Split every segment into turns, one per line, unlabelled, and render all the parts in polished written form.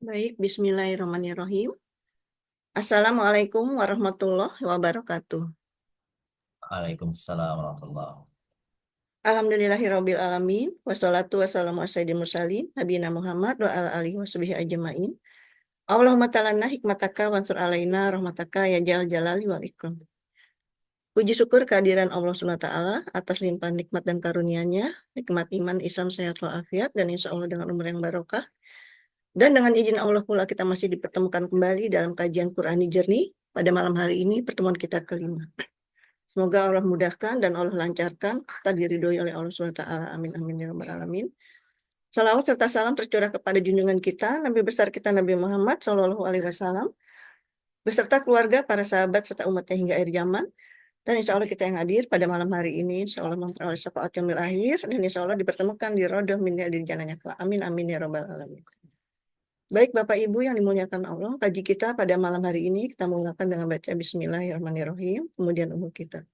Baik, Bismillahirrahmanirrahim. Assalamualaikum warahmatullahi wabarakatuh.
Waalaikumsalam warahmatullahi.
Alhamdulillahirabbil alamin. Wassalatu wassalamu ala sayyidil mursalin nabiyina Muhammad wa ala alihi washabihi ajmain. Allahumma ta'alana hikmataka wansur alaina rahmataka ya jal jalali wal ikram. Puji syukur kehadiran Allah Subhanahu wa taala atas limpahan nikmat dan karunia-Nya, nikmat iman, Islam, sehat walafiat, dan insya Allah dengan umur yang barokah. Dan dengan izin Allah pula kita masih dipertemukan kembali dalam kajian Qur'ani jernih pada malam hari ini, pertemuan kita kelima. Semoga Allah mudahkan dan Allah lancarkan, kita diridhoi oleh Allah SWT. Amin, amin, ya rabbal alamin. Salawat serta salam tercurah kepada junjungan kita, Nabi besar kita Nabi Muhammad SAW, beserta keluarga, para sahabat, serta umatnya hingga akhir zaman. Dan insya Allah kita yang hadir pada malam hari ini, insya Allah memperoleh syafaat yaumil akhir, dan insya Allah dipertemukan di rodoh min di jananya kelak. Amin, amin, ya rabbal alamin. Baik Bapak Ibu yang dimuliakan Allah, kaji kita pada malam hari ini kita mulakan dengan baca Bismillahirrahmanirrahim, kemudian umur kita.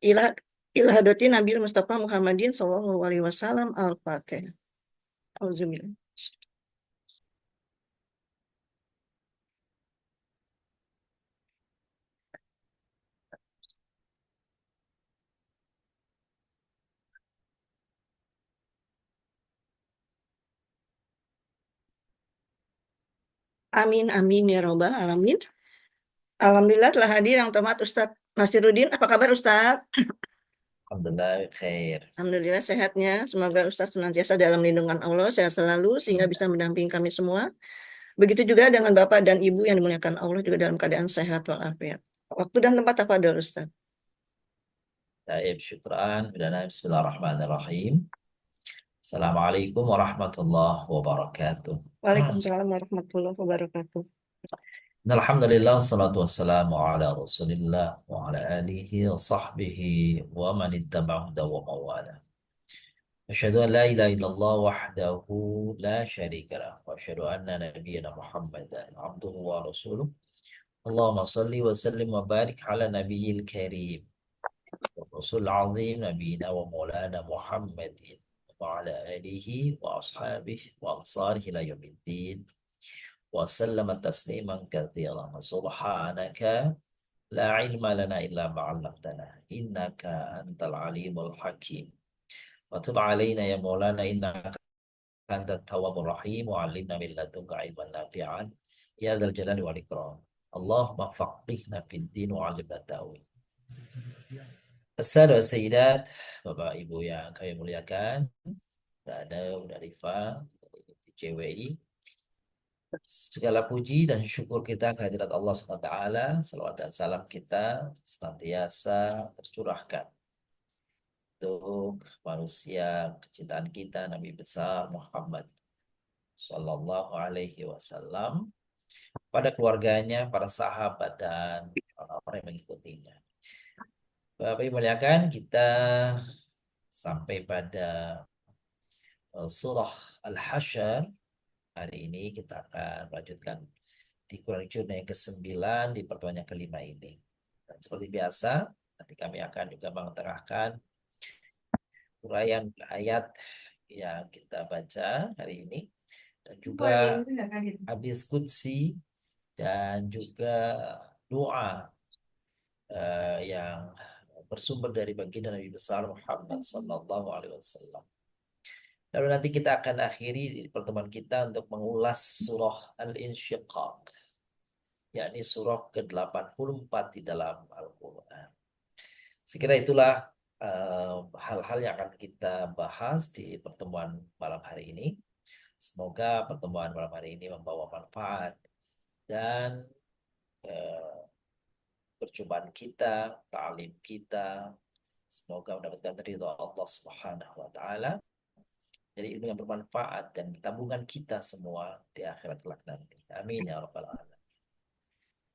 Ilah Ilhadati Nabi Mustafa Muhammadin Sallallahu Alaihi Wasallam Al-Fatihah. Auzubillah. Amin, amin, ya robbal alamin. Alhamdulillah telah hadir yang terhormat Ustadz Nasiruddin. Apa kabar Ustadz?
Alhamdulillah khair.
Alhamdulillah sehatnya. Semoga Ustadz senantiasa dalam lindungan Allah, sehat selalu, sehingga bisa mendampingi kami semua. Begitu juga dengan Bapak dan Ibu yang dimuliakan Allah juga dalam keadaan sehat walafiat. Waktu dan tempat tafadhol Ustadz.
Taib syukran. Bismillahirrahmanirrahim. Assalamualaikum warahmatullahi wabarakatuh.
Waalaikumsalam warahmatullahi wabarakatuh.
Alhamdulillah, salatu wassalamu ala rasulillah wa ala alihi wa sahbihi wa man ittaba'ahu wa mawala. Asyhadu an la ilaha illallah wahdahu la syarika lah wa asyhadu anna nabiyyana Muhammadan abduhu wa rasuluh. Allahumma salli wa sallim wa barik ala nabiyyil karim. Rasul Azim Nabiyina wa Maulana Muhammadin wa ala alihi wa ashabihi wa ansarihi la yawmiddin wa sallama tasliman katsiran. Subhanaka la ilma lana illa ma 'allamtana innaka antal alimul hakim. Wa tub alaina ya Maulana innaka antat tawwabur rahim wa 'allimna min ladunka ilman nafi'an ya dzal jalali wal ikram. Allahumma faqihna fid din wa 'allimna ta'wil. Assalam Sayyidat, Bapak Ibu yang kami muliakan, ada Bunda Rifa, di CWI. Segala puji dan syukur kita kehadirat Allah SWT, salawat dan salam kita senantiasa tercurahkan untuk manusia kecintaan kita, Nabi besar Muhammad Sallallahu Alaihi Wasallam, pada keluarganya, para sahabat dan orang-orang yang mengikutinya. Bapak Ibu muliakan, kita sampai pada surah Al-Hasyr. Hari ini kita akan lanjutkan di Quran Jurnal yang ke-9 di pertemuan yang kelima ini. Dan seperti biasa, nanti kami akan juga mengerahkan uraian ayat yang kita baca hari ini dan juga hadis qudsi dan juga doa yang bersumber dari baginda Nabi besar Muhammad Sallallahu Alaihi Wasallam. Lalu nanti kita akan akhiri di pertemuan kita untuk mengulas surah Al-Insyiqaq, yakni surah ke-84 di dalam Al-Quran. Sekira itulah hal-hal yang akan kita bahas di pertemuan malam hari ini. Semoga pertemuan malam hari ini membawa manfaat dan percobaan kita, ta'lim kita, semoga mendapatkan ridha Allah Subhanahu wa taala. Jadi ilmu yang bermanfaat dan tabungan kita semua di akhirat kelak nanti. Amin ya rabbal alamin.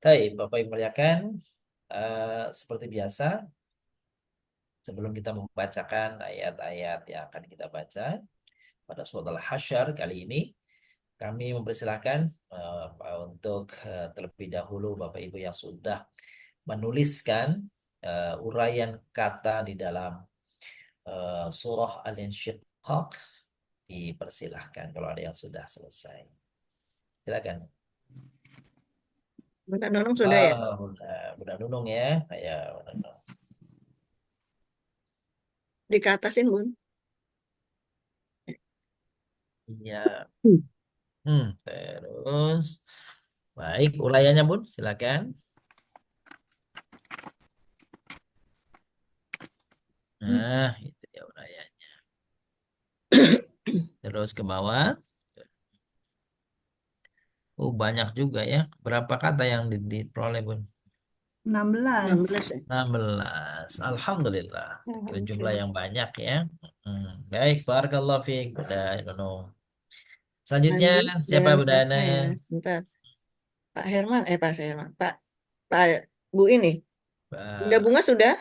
Baik, Bapak Ibu muliakan, seperti biasa sebelum kita membacakan ayat-ayat yang akan kita baca pada surat Al-Hasyr kali ini, kami mempersilahkan untuk terlebih dahulu Bapak Ibu yang sudah menuliskan uraian kata di dalam surah Al-Insyiqaq dipersilahkan kalau ada yang sudah selesai. Silakan.
Bunda Nunung sudah ya?
Oh, Bunda Nunung ya. Ayo, Bunda Nunung.
Dikatasin, Bun.
Iya. Terus. Baik, uraiannya Bun, silakan. Nah, itu dia uraiannya. Terus ke bawah. Oh, banyak juga ya. Berapa kata yang diperoleh, Bun?
16
16.
ya?
16. Alhamdulillah. Saya kira jumlah
Alhamdulillah.
yang banyak ya. Baik, barakallahu fiik. Udah, Nunung. Selanjutnya,
Lanjut
siapa
dengan
Bunda
siapa
Ana?
ya? Sebentar. Pak Herman, Pak Herman. Pak Bu ini. Bunda
Ba-
Bunga sudah?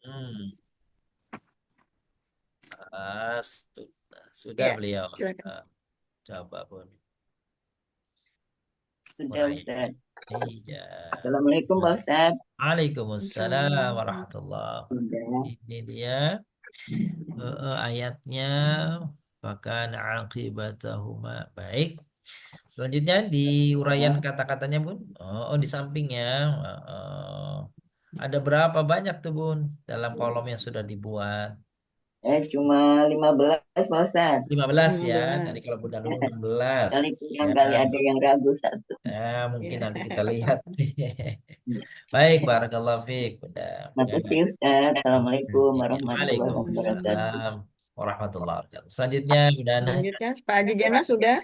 hmm, sudah
Ya,
beliau.
silakan.
Ah, coba Bun.
Sudah,
Uraian.
Ustaz.
Iya.
Assalamualaikum, Pak
Nah,
Ustaz.
Waalaikumsalam
Assalamualaikum.
warahmatullahi wabarakatuh.
Sudah.
Ini dia ayatnya. Bahkan akibatahuma. Baik. Selanjutnya di uraian kata-katanya Bun. Oh, di sampingnya. Ada berapa banyak tuh Bun dalam kolom yang sudah dibuat?
Cuma 15, Pak Ustaz.
15 ya. Tadi
15.
kalau Bunda Nunung 16.
Kali
Ya,
kali ada yang ragu satu.
mungkin
Ya.
nanti kita lihat. Baik, barakallahu fiik. Bunda.
Makasih, Ustaz. Assalamualaikum warahmatullahi wabarakatuh.
Waalaikumsalam warahmatullahi wabarakatuh. Selanjutnya, Bunda Ana.
Selanjutnya Pak Haji Jana sudah?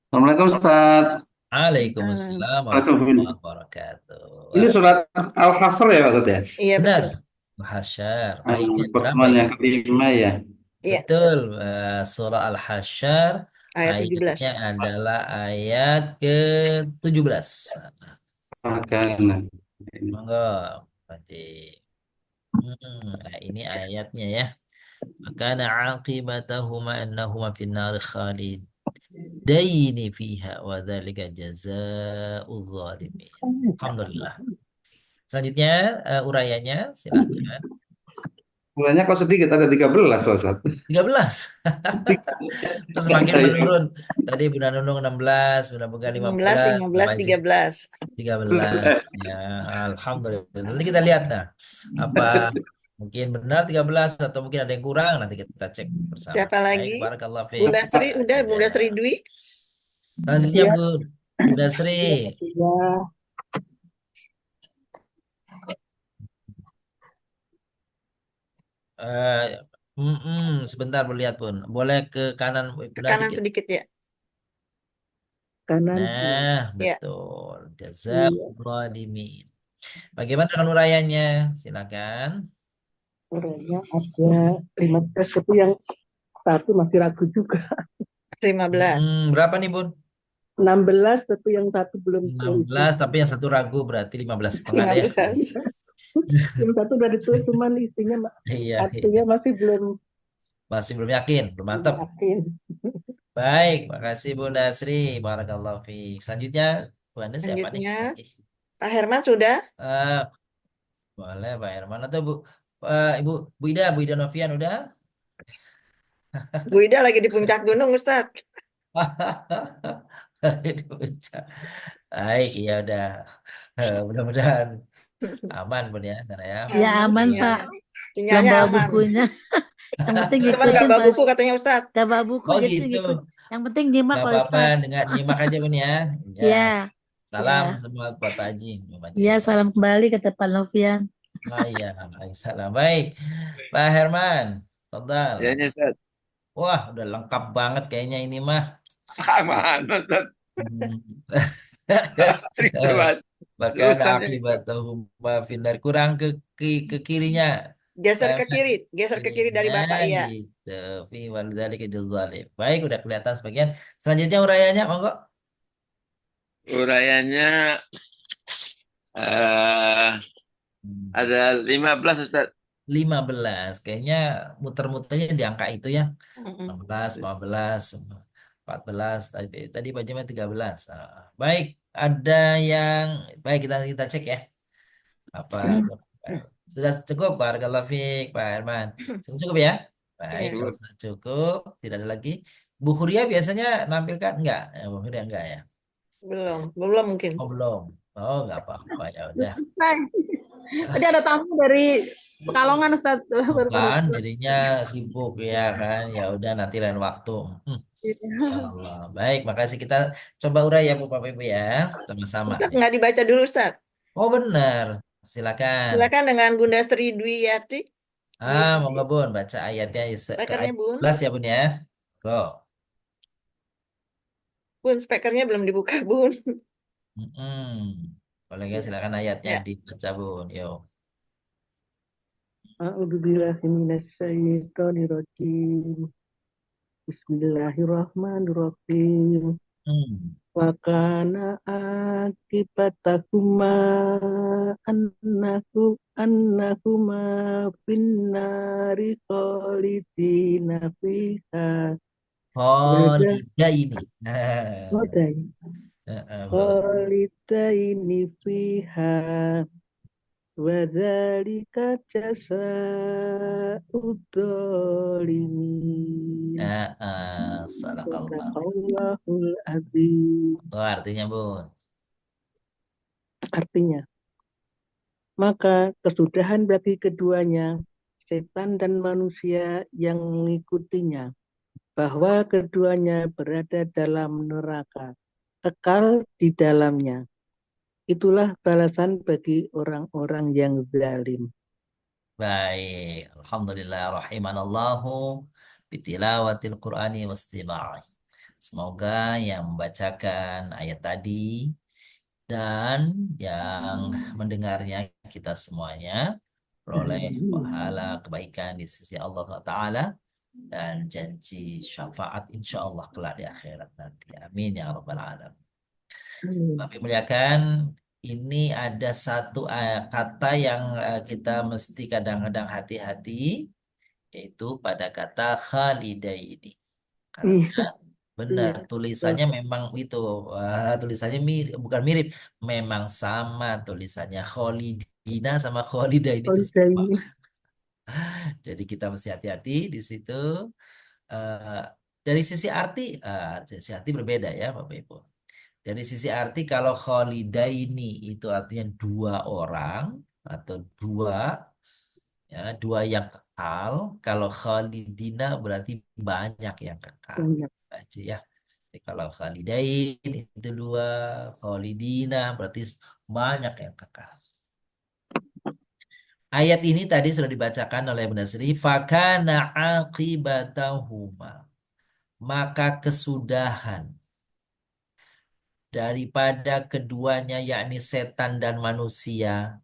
Assalamualaikum Ustaz.
Waalaikumsalam
Waalaikumsalam.
warahmatullahi wabarakatuh.
Ini surat Al-Hasr ya Pak Ustaz ya?
Iya
Benar.
betul.
Hasyar. Ayat berapa
Pertemuan
ini?
yang kelima ya.
Iya,
Betul. Surah Al-Hasyar.
ayat 17.
Ayatnya adalah ayat ke-17.
Makanan.
Monggo, Pak. Nah, ini ayatnya ya. Makana aqibatahuma annahuma finnari khalidaini fiha wa dzalika jazaa'ul zalimin. Alhamdulillah. Selanjutnya urayanya silakan.
Mulanya kok sedikit ada 13 Pak Ustaz.
13. Terus semakin menurun. Tadi Bunda Nunung 16, Bunda Bunga
16,
15,
15,
Bapak Haji
13.
13. Ya, alhamdulillah. Nanti kita lihat nah, apa mungkin benar 13 atau mungkin ada yang kurang, nanti kita cek bersama.
Siapa
Baik,
lagi?
barakallahu fiik.
Bunda Sri, udah
Ada.
Bunda Sri Dwi.
Selanjutnya
Iya,
Bunda Sri.
iya.
Eh, sebentar melihat Bun. Boleh ke kanan
Ke
Bunda
kanan
dikit.
sedikit ya.
Kanan.
Nah,
Ya,
betul.
Iya.
Jazakumullah. Bagaimana dengan urayanya? Silakan.
Orangnya ada 15, tapi yang satu masih ragu juga.
15.
Berapa nih Bun?
16, tapi yang satu belum terisi.
16 tapi yang satu ragu berarti 15,5 deh.
15.
Yang satu udah ditulis, cuman isinya
Iya,
artinya
iya.
masih belum
Masih belum yakin, belum mantap.
yakin.
Baik, makasih Bunda Sri. Barakallahu fiik. Selanjutnya, Bu Anda siapa nih
Selanjutnya,
lagi?
Pak Herman sudah?
Eh, boleh Pak Herman atau Ibu Bu Ida Novian udah?
Bu Ida lagi di puncak gunung, Ustadz.
Itu pecah. Baik, iya udah. Mudah-mudahan aman Bun ya, sana ya.
Ya
Aman
aman Pak,
sinyalnya.
belum
Sinyalnya
bawa
aman.
bukunya. Yang penting
Cuman nggak
ngikutin
bawa
Pak
buku katanya Ustadz.
Gak bawa buku
Oh
jadi
gitu.
ngikut. Yang penting nyimak
Gak
Pak
apa-apa,
Ustadz.
dengan nyimak aja Bun ya. Ya,
Ya,
salam
ya,
semua buat Pak Haji. Pak Haji.
ya. Salam kembali ke Pak Novian.
Oh iya, salam. Baik, Pak Herman. Total.
Ya, ini Ustaz.
Wah, udah lengkap banget kayaknya ini mah.
Mana Ustaz?
Hmm.
Itu Mas.
Bahkan
Susah nih.
akibatahum finar kurang ke kirinya.
Geser
Pak
ke
Herman.
kiri. Geser ke kiri dari
Kirinya
Bapak, iya.
gitu. Fi walidzalika jazalim. Baik, udah kelihatan sebagian. Selanjutnya urayanya, monggo.
Urayanya eh ada 15 Ustaz.
15. Kayaknya muter-muternya di angka itu ya.
Mm-mm.
16, 15, 14, tadi Pak Jamal 13. Baik, ada yang baik kita cek ya. Apa Sudah cukup, Barakallahu Fiik, Pak Herman. Sudah cukup ya? Baik,
Ya,
kalau sudah cukup, tidak ada lagi. Bu Huria biasanya nampilkan? Enggak, Bu Huria enggak ya?
belum mungkin.
Oh, belum. Oh, enggak apa-apa, ya udah.
Nah, tadi ada tamu dari Pekalongan Ustaz. Baru pada
Bukan,
pulang.
jadinya sibuk ya kan. Ya udah, nanti lain waktu. Hmm, Insya Allah. Baik, makasih. Kita coba urai ya, Bu Bapak Ibu ya. Sama-sama.
Ustaz nggak dibaca dulu, Ustaz.
Oh, benar. Silakan.
Silakan dengan Bunda Sri Dwiyati.
Monggo Bun, baca ayatnya ke
Speakernya,
ayat
Bun.
11 ya Bun ya. Go.
Bun, speakernya belum dibuka, Bun.
Mm-mm. Boleh ya,
Ya.
silakan ayatnya
Ya.
dibaca Bun. Yo.
A'udzubillahi minasyaitonirrajim. Bismillahirrahmanirrahim.
Hmm.
Wa kana akibatahuma annahuma finnari khalidina fiha. Wada
Kholidah ini. Nah,
wadai
belum.
khalidaini fiha. Wadzalika jazaa'ud dzalimin.
Sadaqallah.
Sadaqallahul azim.
Oh, artinya Bun.
Artinya, maka kesudahan bagi keduanya, setan dan manusia yang mengikutinya, bahwa keduanya berada dalam neraka, kekal di dalamnya. Itulah balasan bagi orang-orang yang zalim.
Baik. Alhamdulillah rahimanallahu bitilawatil Qur'ani wastima'i. Semoga yang membacakan ayat tadi dan yang mendengarnya kita semuanya peroleh pahala kebaikan di sisi Allah Ta'ala dan janji syafaat insya Allah kelak di akhirat nanti. Amin ya Rabbal Alamin. Tapi muliakan, ini ada satu kata yang kita mesti kadang-kadang hati-hati, yaitu pada kata khalidah ini. Karena
Iya,
benar,
iya.
tulisannya memang itu, tulisannya mirip, bukan mirip, memang sama tulisannya. Kholidina sama Kholidain itu
Holiday
sama.
ini.
Jadi kita mesti hati-hati di situ. Eh, dari sisi arti, sisi arti berbeda ya Bapak Ibu. Dari sisi arti kalau Kholidaini itu artinya dua orang atau dua yang kekal. Kalau Khalidina berarti banyak yang kekal.
Banyak.
Aja ya. Jadi kalau Khalidain itu dua, Khalidina berarti banyak yang kekal. Ayat ini tadi sudah dibacakan oleh Bunda Sri. Fakana aqibatahuma. Maka kesudahan daripada keduanya yakni setan dan manusia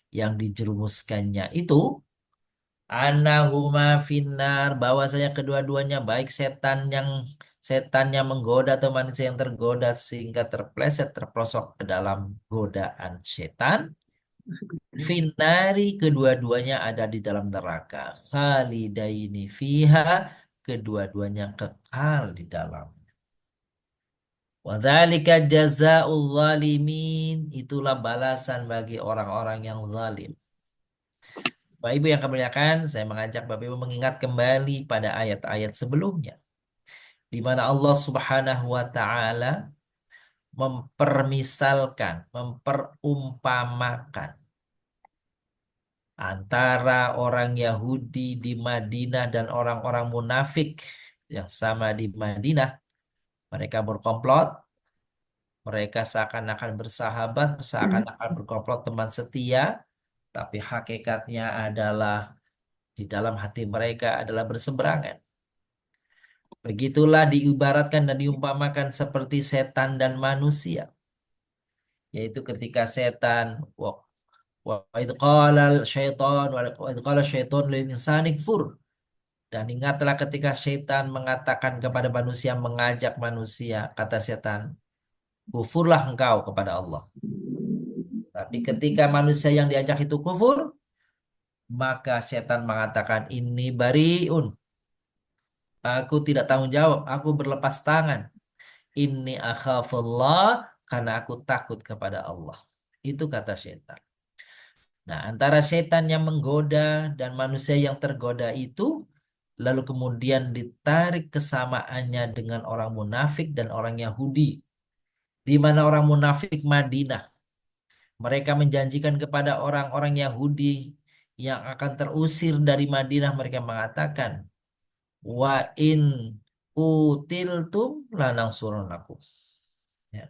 yang dijerumuskannya itu anahuma finnar, bahwasanya kedua-duanya baik setan yang menggoda atau manusia yang tergoda sehingga terpleset terprosok ke dalam godaan setan, finnari kedua-duanya ada di dalam neraka, khalidaini fiha, kedua-duanya kekal di dalam. Wadzalika jazaa'ul zalimin, itulah balasan bagi orang-orang yang zalim. Bapak Ibu yang kami muliakan, saya mengajak Bapak Ibu mengingat kembali pada ayat-ayat sebelumnya, di mana Allah Subhanahu wa taala mempermisalkan, memperumpamakan antara orang Yahudi di Madinah dan orang-orang munafik yang sama di Madinah. Mereka berkomplot, mereka seakan-akan bersahabat, seakan-akan berkomplot teman setia, tapi hakikatnya adalah di dalam hati mereka adalah berseberangan. Begitulah diibaratkan dan diumpamakan seperti setan dan manusia. Yaitu ketika setan, wa idh qala syaitan wa idh qala syaitan lil insani kfur. Dan ingatlah ketika setan mengatakan kepada manusia, mengajak manusia, kata setan, kufurlah engkau kepada Allah. Tapi ketika manusia yang diajak itu kufur, maka setan mengatakan, ini bariun. Aku tidak tanggung jawab, aku berlepas tangan. Inni akhafullah, karena aku takut kepada Allah. Itu kata setan. Nah, antara setan yang menggoda dan manusia yang tergoda itu, lalu kemudian ditarik kesamaannya dengan orang munafik dan orang Yahudi. Di mana orang munafik Madinah, mereka menjanjikan kepada orang-orang Yahudi yang akan terusir dari Madinah, mereka mengatakan, wa in kutiltum lanangsurunakum. Ya.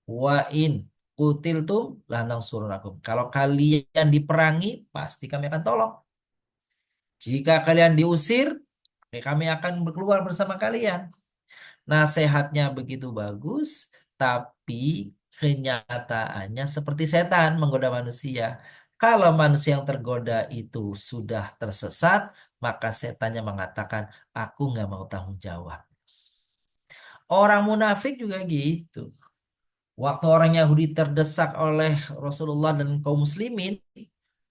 Wa in kutiltum lanangsurunakum. Kalau kalian diperangi, pasti kami akan tolong. Jika kalian diusir, kami akan keluar bersama kalian. Nasihatnya begitu bagus, tapi kenyataannya seperti setan menggoda manusia. Kalau manusia yang tergoda itu sudah tersesat, maka setannya mengatakan, aku nggak mau tanggung jawab. Orang munafik juga gitu. Waktu orang Yahudi terdesak oleh Rasulullah dan kaum muslimin,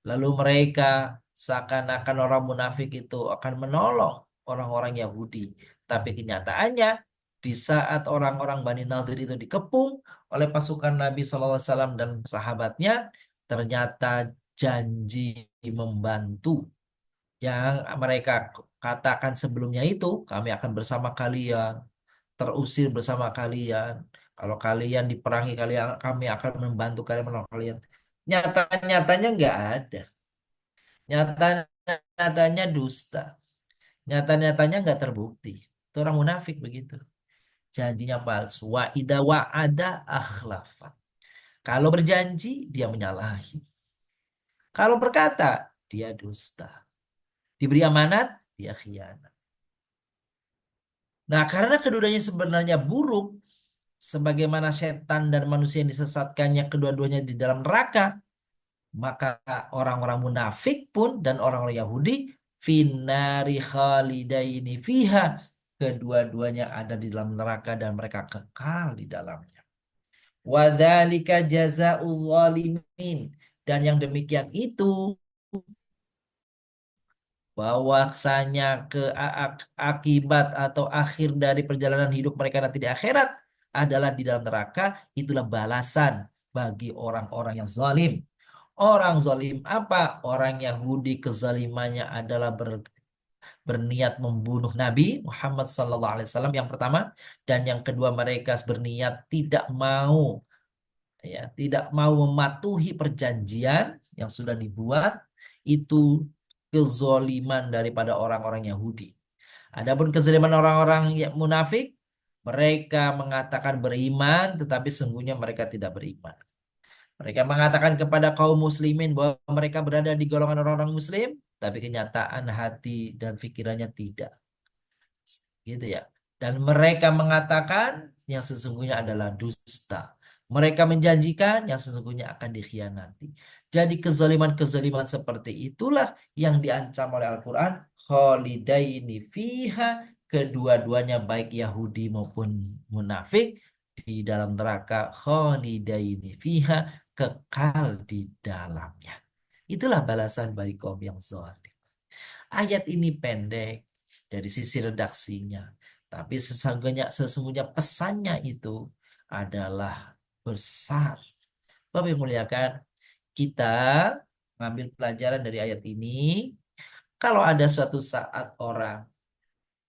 lalu mereka seakan-akan orang munafik itu akan menolong orang-orang Yahudi. Tapi kenyataannya, di saat orang-orang Bani Nadir itu dikepung oleh pasukan Nabi SAW dan sahabatnya, ternyata janji membantu yang mereka katakan sebelumnya itu, kami akan bersama kalian, terusir bersama kalian. Kalau kalian diperangi, kami akan membantu kalian menolong kalian. Nyata-nyatanya nggak ada. Nyata-nyatanya dusta. Nyata-nyatanya nggak terbukti. Itu orang munafik begitu. Janjinya palsu. Wa ida wa ada akhlafat. Kalau berjanji, dia menyalahi. Kalau berkata, dia dusta. Diberi amanat, dia khianat. Nah, karena keduanya sebenarnya buruk, sebagaimana setan dan manusia yang disesatkannya kedua-duanya di dalam neraka, maka orang-orang munafik pun dan orang-orang Yahudi finnari khalidaini fiha, kedua-duanya ada di dalam neraka dan mereka kekal di dalamnya. Wadzalika jazaa'ul zalimin, dan yang demikian itu bahwasanya akibat atau akhir dari perjalanan hidup mereka nanti di akhirat adalah di dalam neraka. Itulah balasan bagi orang-orang yang zalim. Orang zalim apa? Orang Yahudi kezalimannya adalah berniat membunuh Nabi Muhammad SAW yang pertama, dan yang kedua mereka berniat tidak mau mematuhi perjanjian yang sudah dibuat. Itu kezoliman daripada orang-orang Yahudi. Adapun kezaliman orang-orang munafik, mereka mengatakan beriman, tetapi sungguhnya mereka tidak beriman. Mereka mengatakan kepada kaum muslimin bahwa mereka berada di golongan orang-orang muslim, tapi kenyataan hati dan pikirannya tidak. Gitu ya. Dan mereka mengatakan yang sesungguhnya adalah dusta. Mereka menjanjikan yang sesungguhnya akan dikhianati. Jadi kezaliman-kezaliman seperti itulah yang diancam oleh Al-Quran. Khalidaini fiha, kedua-duanya baik Yahudi maupun munafik di dalam neraka. Khalidaini fiha, kekal di dalamnya. Itulah balasan bagi kaum yang zalim. Ayat ini pendek dari sisi redaksinya, tapi sesungguhnya pesannya itu adalah besar. Bapak yang muliakan, kita mengambil pelajaran dari ayat ini. Kalau ada suatu saat orang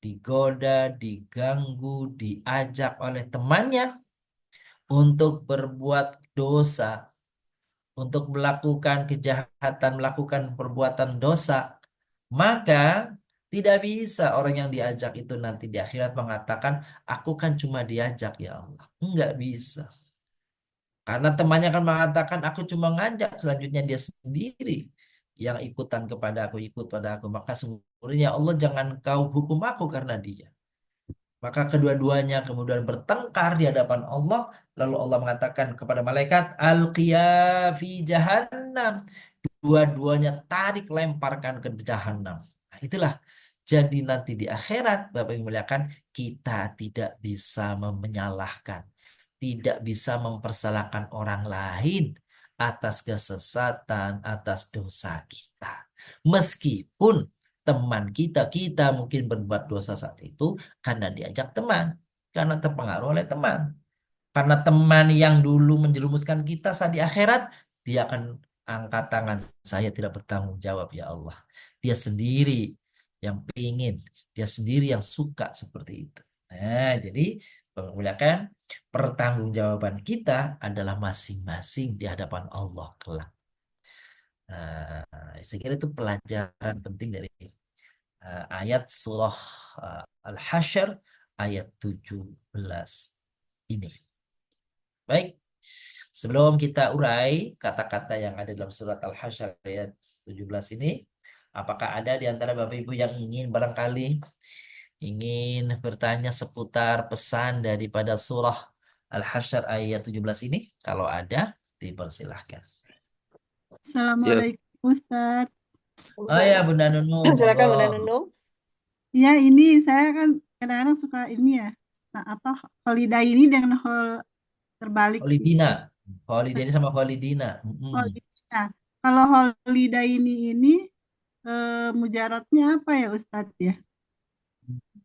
digoda, diganggu, diajak oleh temannya untuk berbuat dosa, untuk melakukan kejahatan, melakukan perbuatan dosa, maka tidak bisa orang yang diajak itu nanti di akhirat mengatakan, aku kan cuma diajak ya Allah. Enggak bisa. Karena temannya akan mengatakan, aku cuma ngajak, selanjutnya dia sendiri yang ikutan kepada aku, ikut pada aku. Maka sungguhnya Allah, jangan kau hukum aku karena dia. Maka kedua-duanya kemudian bertengkar di hadapan Allah. Lalu Allah mengatakan kepada malaikat, Al-qiya fi jahannam. Dua-duanya tarik, lemparkan ke jahanam. Nah, itulah. Jadi nanti di akhirat, Bapak yang muliakan, kita tidak bisa menyalahkan. Tidak bisa mempersalahkan orang lain atas kesesatan, atas dosa kita. Meskipun teman kita mungkin berbuat dosa saat itu karena diajak teman, karena terpengaruh oleh teman. Karena teman yang dulu menjerumuskan kita saat di akhirat, dia angkat tangan, saya tidak bertanggung jawab ya Allah. Dia sendiri yang pingin, dia sendiri yang suka seperti itu. Nah, jadi menggunakan pertanggungjawaban kita adalah masing-masing di hadapan Allah kelak. Nah, saya kira itu pelajaran penting dari ayat surah Al-Hasyr ayat 17 ini. Baik, sebelum kita urai kata-kata yang ada dalam surat Al-Hasyr ayat 17 ini, apakah ada di antara Bapak Ibu yang ingin barangkali ingin bertanya seputar pesan daripada surah Al-Hasyr ayat 17 ini? Kalau ada, dipersilahkan.
Ya,
Assalamualaikum Ustadz.
Oh ya, Bunda Nunung,
Silakan Bunda
monggo.
Nunung.
Ya ini saya kan kadang-kadang suka ini ya, holiday ini dengan terbalik.
Holidina. Holiday ini sama Holidina.
Holiday. Kalau holiday ini mujaratnya apa ya Ustadz ya?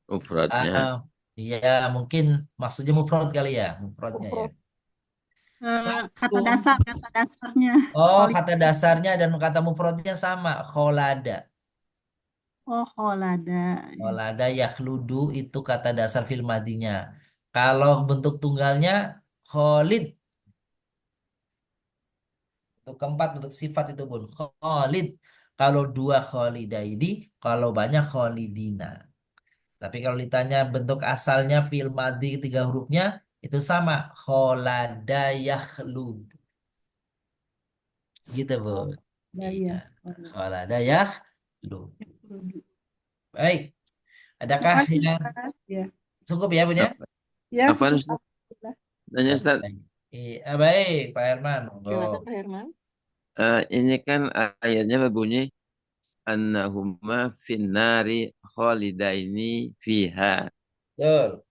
mufradnya.
Iya, mungkin maksudnya mufrad kali ya, mufradnya ya.
Kata
Satu.
dasarnya.
Oh,
Holiday.
kata dasarnya dan kata mufradnya sama, kholada.
Oh, holada.
Kholada yakhludu itu kata dasar fil madinya. Kalau bentuk tunggalnya kholid. Untuk keempat untuk sifat itu pun kholid. Kalau dua kholidaini, kalau banyak kholidina. Tapi kalau ditanya bentuk asalnya fi'il madhi tiga hurufnya itu sama kholada yakhlud. Gitu, Bu.
Ya,
Iya.
ya.
Kholada yakhlud. Baik. Adakah
Makasih,
yang
Ustadz. Ya.
cukup ya, Bun ya?
Ya,
Apa
cukup.
Ustaz? Nanya Ustaz,
Baik. Iya, baik, Pak Herman. Monggo.
Silakan Pak Herman.
ini kan ayatnya berbunyi annahuma finnari khalidaini fiha.
Betul.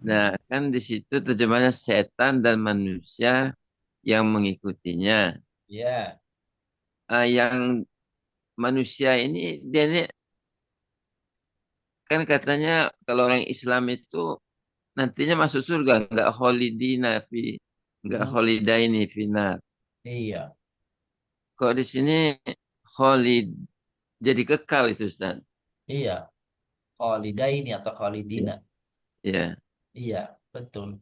Nah, kan di situ terjemahnya setan dan manusia yang mengikutinya.
Ya.
Yang manusia ini dia ini kan katanya kalau orang Islam itu nantinya masuk surga, nggak kholidina fi, nggak kholidaini finar.
Iya.
Kok di sini kholid jadi kekal itu Ustaz?
Iya. Kholidaini atau Kholidina.
Ya,
Iya, betul.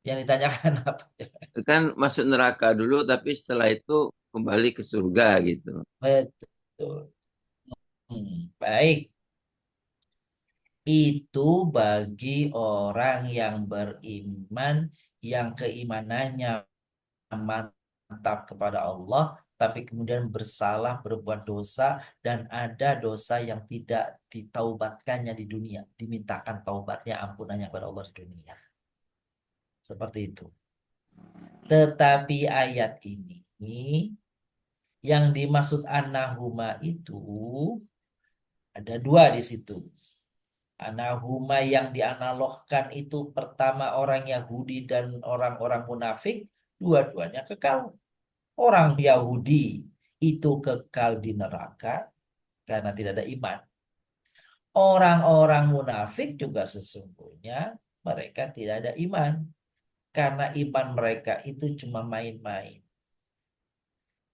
Yang ditanyakan apa ya?
kan masuk neraka dulu tapi setelah itu kembali ke surga gitu.
Betul. Baik. Itu bagi orang yang beriman, yang keimanannya mantap kepada Allah, tapi kemudian bersalah, berbuat dosa, dan ada dosa yang tidak ditaubatkannya di dunia. Dimintakan taubatnya, ampunannya kepada Allah di dunia. Seperti itu. Tetapi ayat ini, yang dimaksud anahuma itu, ada dua di situ. Anahuma yang dianalogkan itu pertama orang Yahudi dan orang-orang munafik, dua-duanya kekal. Orang Yahudi itu kekal di neraka karena tidak ada iman. Orang-orang munafik juga sesungguhnya mereka tidak ada iman karena iman mereka itu cuma main-main.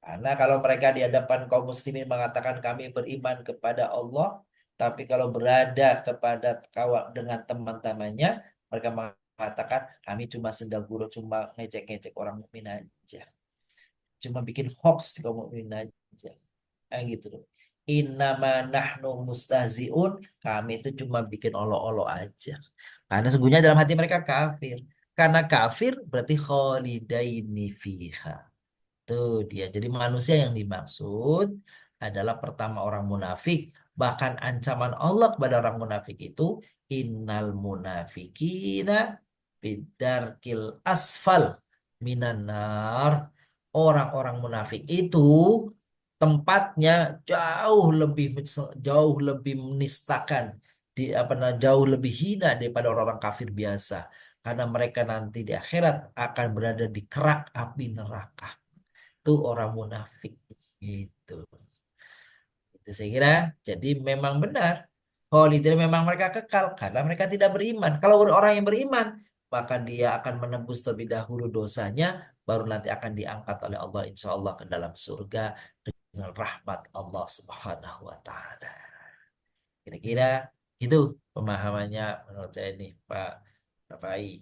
Karena kalau mereka di hadapan kaum muslimin mengatakan kami beriman kepada Allah, tapi kalau berada kepada kawan dengan teman-temannya, mereka mengatakan kami cuma sendaguro, cuma ngecek-ngecek orang mukmin aja. Cuma bikin hoax di kaum mukminin aja. Kayak gitu loh. Innama nahnu mustahziun, kami itu cuma bikin olo-olo aja. Karena sesungguhnya dalam hati mereka kafir. Karena kafir berarti kholidaini fiha. Tuh dia. Jadi manusia yang dimaksud adalah pertama orang munafik. Bahkan ancaman Allah kepada orang munafik itu innal munafikina bidarkil asfal minan nar. Orang-orang munafik itu tempatnya jauh lebih menistakan jauh lebih hina daripada orang-orang kafir biasa karena mereka nanti di akhirat akan berada di kerak api neraka. Itu orang munafik gitu. Itu saya kira jadi memang benar. Holiday memang mereka kekal karena mereka tidak beriman. Kalau orang yang beriman, maka dia akan menebus terlebih dahulu dosanya, baru nanti akan diangkat oleh Allah insya Allah ke dalam surga dengan rahmat Allah Subhanahu wa Ta'ala. Kira-kira gitu pemahamannya menurut saya ini Pak Pai.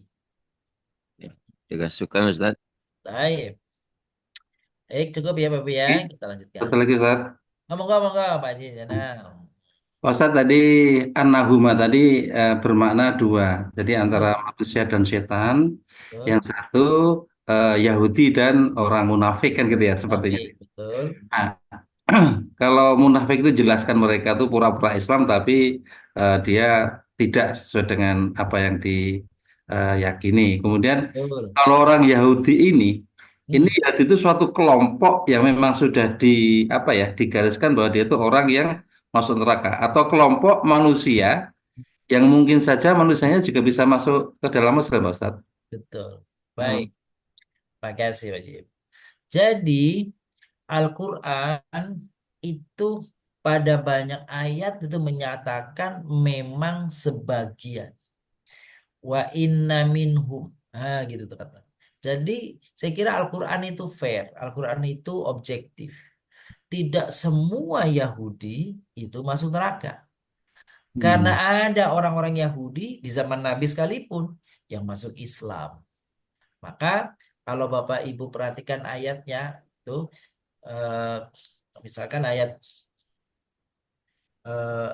Juga suka Ustaz.
Baik, cukup ya Bapak ya. Kita lanjutkan.
Satu lagi Ustaz.
Ngomong Pak Haji sana.
Ustaz tadi an-nahuma tadi bermakna dua. Jadi antara
Betul,
manusia dan setan.
betul.
Yang satu Yahudi dan orang munafik kan gitu ya sepertinya.
Munafik, betul.
Nah, kalau munafik itu jelaskan mereka tuh pura-pura Islam tapi dia tidak sesuai dengan apa yang diyakini. Kemudian
Betul.
kalau orang Yahudi ini
Hmm,
Yahudi itu suatu kelompok yang memang sudah apa ya digariskan bahwa dia itu orang yang masuk neraka atau kelompok manusia yang mungkin saja manusianya juga bisa masuk ke dalam Islam, Ustaz.
betul. Baik,
Hmm.
makasih Pak Haji. Jadi Al-Quran itu pada banyak ayat itu menyatakan memang sebagian. Wa inna minhum. Nah, gitu tuh kata. Jadi saya kira Al-Quran itu fair. Al-Quran itu objektif. Tidak semua Yahudi itu masuk neraka. Karena
Hmm.
ada orang-orang Yahudi di zaman Nabi sekalipun yang masuk Islam. Maka kalau Bapak Ibu perhatikan ayatnya itu eh, misalkan ayat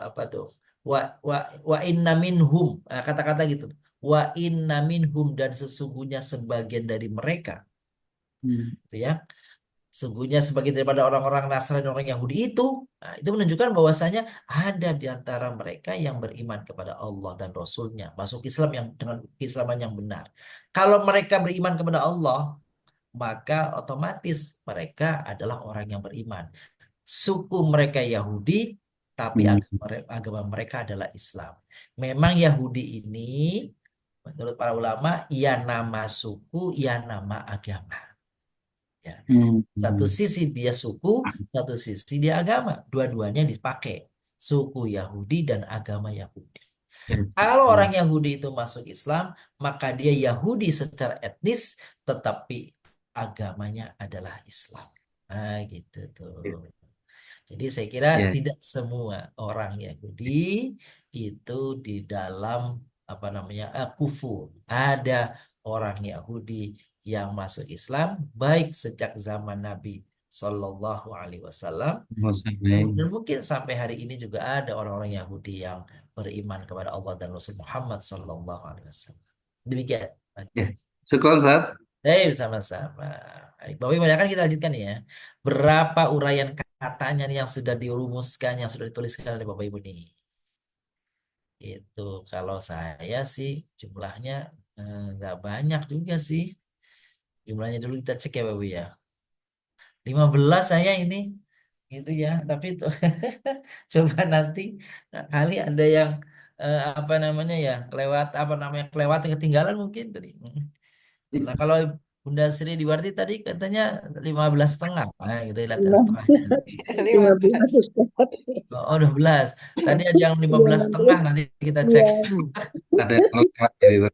apa tuh? Wa wa wa inna minhum. Nah, kata-kata gitu. Wa inna minhum dan sesungguhnya sebagian dari mereka,
Hmm.
gitu ya. Sesungguhnya sebagian daripada orang-orang Nasrani, orang Yahudi itu, nah, itu menunjukkan bahwasanya ada di antara mereka yang beriman kepada Allah dan Rasulnya, masuk Islam yang dengan keislaman yang benar. Kalau mereka beriman kepada Allah, maka otomatis mereka adalah orang yang beriman. Suku mereka Yahudi, tapi
Hmm.
agama mereka adalah Islam. Memang Yahudi ini, menurut para ulama, ia nama suku, ia nama agama. Ya. Satu
Hmm.
sisi dia suku, satu sisi dia agama. Dua-duanya dipakai. Suku Yahudi dan agama Yahudi. Kalau orang Yahudi itu masuk Islam, maka dia Yahudi secara etnis, tetapi agamanya adalah Islam. Nah, gitu tuh. Jadi saya kira
Ya.
tidak semua orang Yahudi itu di dalam apa namanya kufur. Ada orang Yahudi yang masuk Islam baik sejak zaman Nabi Shallallahu Alaihi Wasallam dan mungkin sampai hari ini juga ada orang-orang Yahudi yang beriman kepada Allah dan Rasul Muhammad Shallallahu Alaihi Wasallam. Demikian.
Ya. Syukur, Ustaz.
Sama-sama. Baik, Bapak Ibu, kan kita lanjutkan ya. Berapa uraian katanya nih yang sudah dirumuskan, yang sudah dituliskan oleh Bapak Ibu nih? Itu kalau saya sih jumlahnya nggak banyak juga sih. Jumlahnya dulu kita cek ya Bapak Ibu ya. 15 saya ini. Gitu ya. Tapi itu coba nanti kali ada yang apa namanya ya, kelewat ketinggalan mungkin tadi. Nah, kalau Bunda Sri Diwarti tadi katanya 15,5. Nah, gitu lihat ya, setengahnya.
15 Ustaz.
Oh, 12. Tadi ada yang 15,5 nanti kita cek.
Iya,
Ada yang lewat gitu.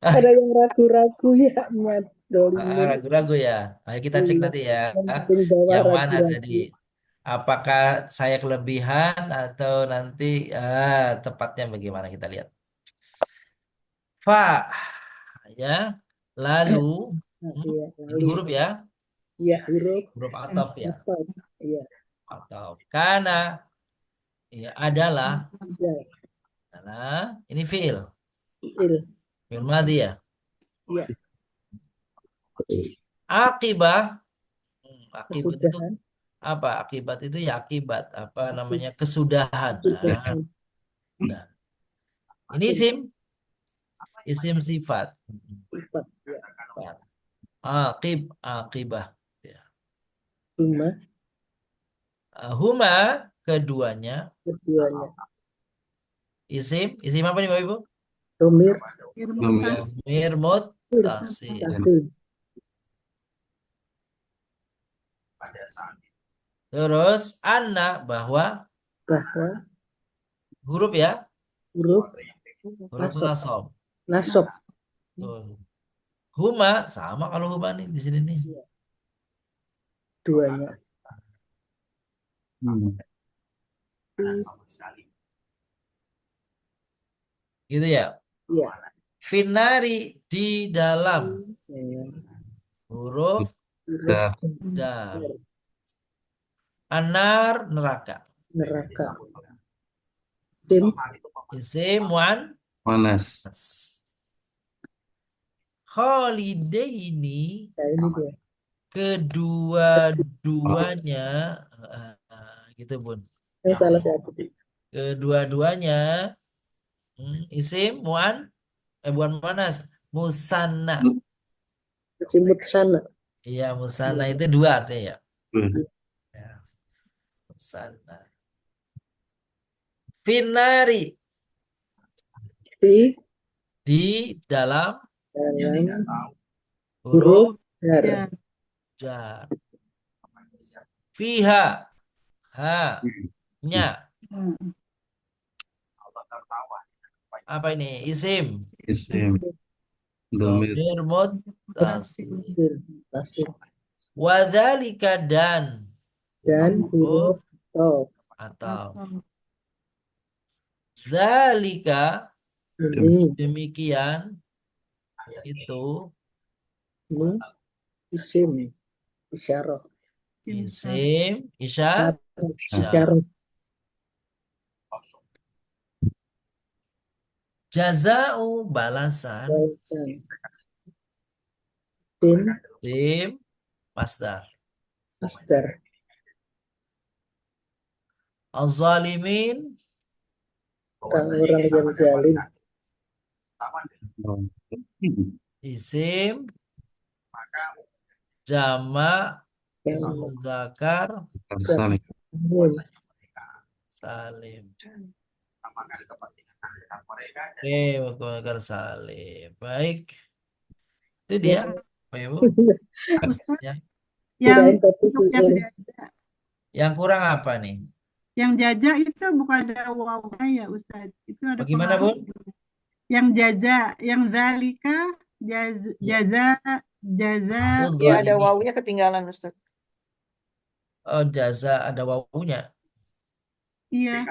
ada yang ragu-ragu ya, Mat. Dolimin.
Ragu-ragu ya. Ayo kita cek
Iya,
nanti ya.
yang penting bawa
Yang mana tadi?
ragu-ragu.
Apakah saya kelebihan atau nanti tepatnya bagaimana kita lihat. Pak, ya. Lalu
Iya,
ini
lalu
huruf ya.
ya huruf
Huruf ataf ya.
apa? Iya,
Ataf. Karena ya adalah
ya,
ini fiil.
il.
Fiil madhi ya.
Iya,
Akibah. Akibat itu
kesudahan.
apa? Akibat itu ya akibat apa namanya kesudahan.
Kesudahan.
Nah, ini isim sifat.
Sifat. Ya.
Sifat. Akibah. Ya.
Huma,
Huma keduanya
keduanya.
isim apa nih Bapak Ibu?
Domir,
Domir muttasil.
tasir.
Terus anna bahwa
Bahwa
huruf ya,
huruf
huruf nasab.
nasab.
Tuh. Huma sama kalau huma nih di sini nih.
Duanya.
Hmm.
Gitu ya.
Iya.
Finari di dalam
Ya.
huruf
Huruf
Dar.
dar. Anar neraka.
neraka. Tim
Isim wan
Manas.
holiday ini
ya ini dia.
kedua-duanya gitu Bun.
Salah satu.
Kedua-duanya isim wan bukan muannas musanna.
Jemput sana.
Iya musanna itu dua artinya ya. Ya, musanna. Finari
Di
di dalam
dalam
huruf
huruf dar.
Ya.
jar. Fiha ha nya
Hmm.
apa ini isim
Isim. Domir.
dhamir muttasil.
Pasir.
Wadzalika dan
Dan
huruf
huruf to.
atau zalika
Ini
demikian itu
isim isyarah.
isim isyarah.
Isyarah.
Jazau balasan
Tim
tim masdar.
masdar.
Az-zalimin
Orang yang zalim.
Oh.
isim jamak
Yang
mudzakkar
Salim.
salim. Oke, mudzakkar salim. Baik. Itu dia, Pak Ibu.
Ustaz,
Ya.
yang
Kirain topik
untuk yang
isim.
jajak,
Yang kurang apa nih?
yang jajak itu bukan ada wawunya ya Ustaz. Itu ada
Bagaimana,
pengaruh.
Bun?
Yang jajak, yang zalika, jaza, jaza.
Itu
Ya, ada
zalimin.
wawunya ketinggalan, Ustaz.
Oh, jaza ada wawunya.
Iya.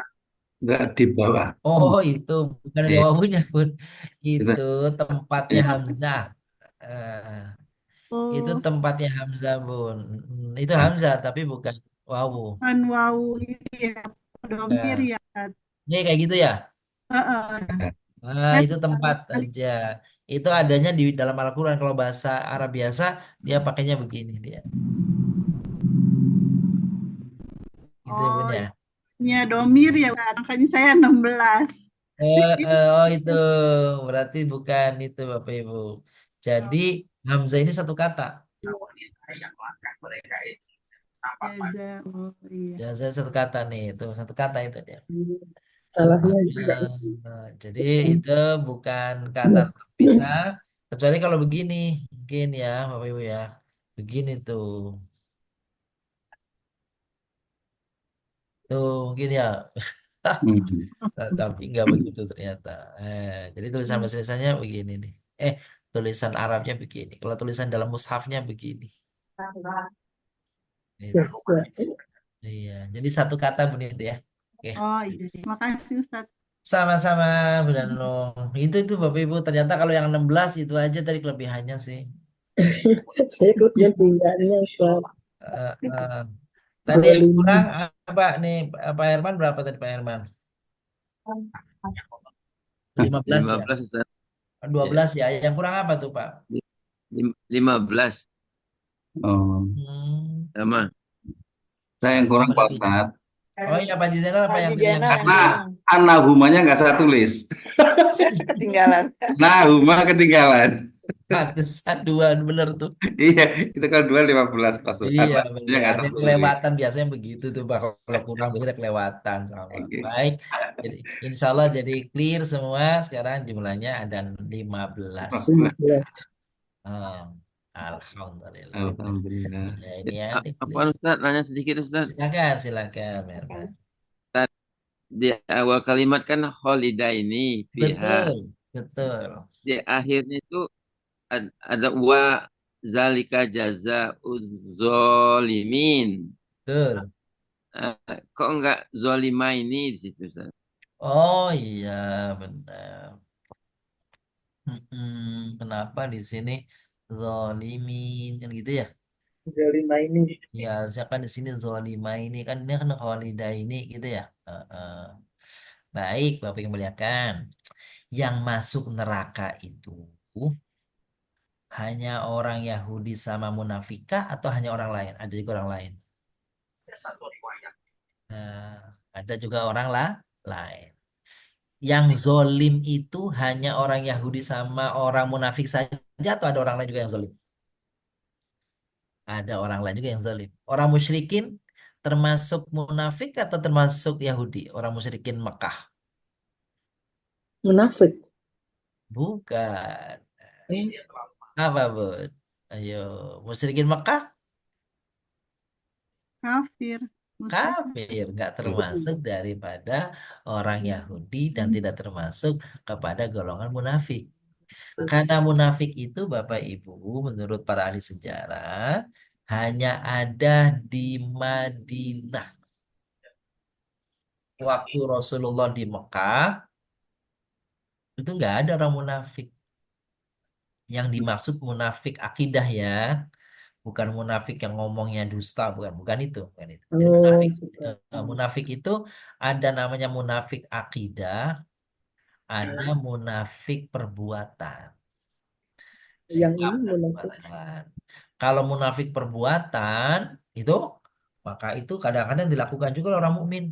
Enggak di bawah.
Oh, itu bukan ada
Iya.
wawunya, Bun.
Kita
Itu tempatnya Hamzah. Eh, itu
Oh,
tempatnya Hamzah, Bun. Itu Hamzah tapi bukan wawu.
kan wawu ini ya. Domir
Eh,
ya.
Ini kayak gitu ya?
Heeh.
Nah, itu tempat aja. Itu adanya di dalam Al-Quran. Kalau bahasa Arab biasa, dia pakainya begini dia. Gitu ya, Bun
Oh,
ya.
ya domir ya. Makanya saya 16.
Oh itu berarti bukan itu Bapak Ibu. Jadi Hamzah ini satu kata.
Jaza. Oh, iya.
Hamzah satu kata nih, itu satu kata itu dia.
Salahnya juga.
Jadi itu bukan kata terpisah. Kecuali kalau begini, mungkin ya Bapak Ibu ya. Begini tuh. Tuh mungkin ya. Tapi nggak begitu ternyata. Jadi tulisan bahasa Indonesianya begini nih. Tulisan Arabnya begini. Kalau tulisan dalam mushafnya begini. Gitu.
Ya,
Iya, jadi satu kata begitu ya. Oke,
Oh, iya. Makasih Ustaz.
sama-sama Bu Danung. Itu Bapak Ibu ternyata kalau yang 16 itu aja tadi kelebihannya sih.
saya kelebihan tinggalnya Ustaz.
Eh, eh. Tadi yang
25.
kurang apa nih Pak Herman berapa tadi Pak Herman? 15 ya?
15 Ustaz.
12 ya. Yang kurang apa tuh Pak?
15
Oh.
sama.
Saya yang kurang Pak
Berarti.
Ustaz.
Oh iya Pak Jizenal apa yang tadi yang
Nah, Nahumanya nggak saya tulis.
Ketinggalan.
Nahuma ketinggalan.
Pantesan dua bener tuh.
Iya, itu kalau 2 15 Pak Ustaz.
Iya,
Nahumanya
bener.
nggak
Ada
tertulis.
kelewatan biasanya begitu tuh Pak. Kalau kurang biasanya kelewatan sama.
Oke.
Baik. Jadi insya Allah jadi clear semua. Sekarang jumlahnya ada 15. Alhamdulillah.
Alhamdulillah.
Ya, ini ya. Ini
Apa
clear.
Ustaz? Nanya sedikit Ustaz.
Silakan, Herman.
Di awal kalimat kan holiday ini fiha.
Betul.
Di akhirnya itu ada wa zalika jazauz zolimin.
Betul.
Kok enggak zolima ini di situ, Ustaz?
Oh iya, benar. Kenapa di sini zolimin kan gitu ya?
Zalima ini.
Ya, saya kan di sini zolima ini kan holiday ini gitu ya. Baik, Bapak yang muliakan. Yang masuk neraka itu hanya orang Yahudi sama munafikah atau hanya orang lain? Ada juga orang lain. Nah, ada juga orang lain. Yang zolim itu hanya orang Yahudi sama orang munafik saja atau ada orang lain juga yang zolim? Ada orang lain juga yang zalim. Orang musyrikin termasuk munafik atau termasuk Yahudi? Orang musyrikin Mekah.
Munafik.
Bukan.
Hmm.
Apa, Bud? Ayo, musyrikin Mekah
Kafir. Musyrik.
kafir, nggak termasuk daripada orang Yahudi dan tidak termasuk kepada golongan munafik. Karena munafik itu Bapak Ibu menurut para ahli sejarah hanya ada di Madinah. Waktu Rasulullah di Mekah itu nggak ada orang munafik. Yang dimaksud munafik akidah ya, bukan munafik yang ngomongnya dusta, bukan itu, bukan itu. Jadi munafik, munafik itu ada namanya munafik akidah, ada munafik perbuatan.
Yang
Sikap
ini
dan
munafik.
perbuatan. Kalau munafik perbuatan itu, maka itu kadang-kadang dilakukan juga oleh orang mukmin.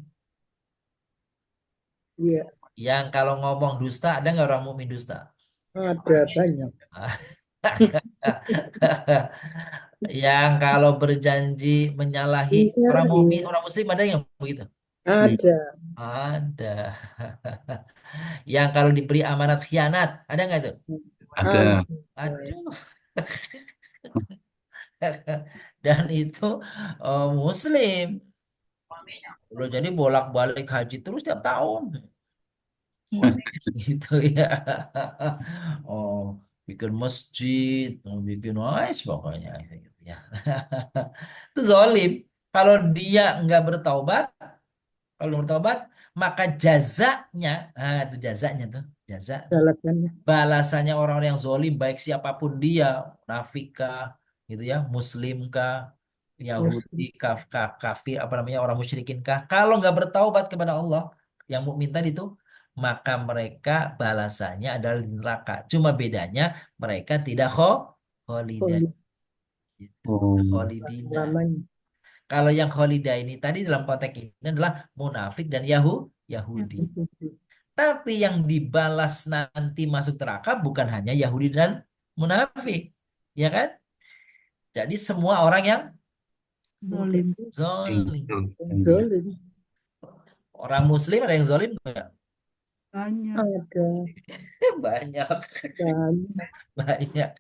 Iya,
Yang kalau ngomong dusta, ada nggak orang mukmin dusta?
ada banyak.
Yang kalau berjanji menyalahi orang mukmin, orang muslim ada yang begitu?
Ada.
Ada. Yang kalau diberi amanat khianat, ada nggak itu?
Ada.
Aduh. Dan itu muslim. Udah jadi bolak-balik haji terus tiap tahun. Gitu ya. Oh, bikin masjid, bikin nice pokoknya. Gitu ya. Itu zalim. Kalau dia nggak bertaubat, kalau bertobat, maka jazanya, itu jazanya tuh, jaza,
Balasannya.
balasannya orang-orang yang zolim, baik siapapun dia, munafikkah, gitu ya, muslimkah, Yahudi, kafir, apa namanya, orang musyrikin kah, kalau nggak bertaubat kepada Allah, yang mukmin tadi itu, maka mereka balasannya adalah di neraka. Cuma bedanya mereka tidak kholidah, gitu.
Oh.
Kholidina.
Lamanya.
Kalau yang kholidah ini tadi dalam konteks ini adalah munafik dan Yahudi. Tapi yang dibalas nanti masuk neraka bukan hanya Yahudi dan munafik. Ya kan? Jadi semua orang yang
Zolim.
zolim.
Zolim.
Orang muslim ada yang zolim nggak?
Banyak.
Ada.
Banyak.
Banyak.
Banyak.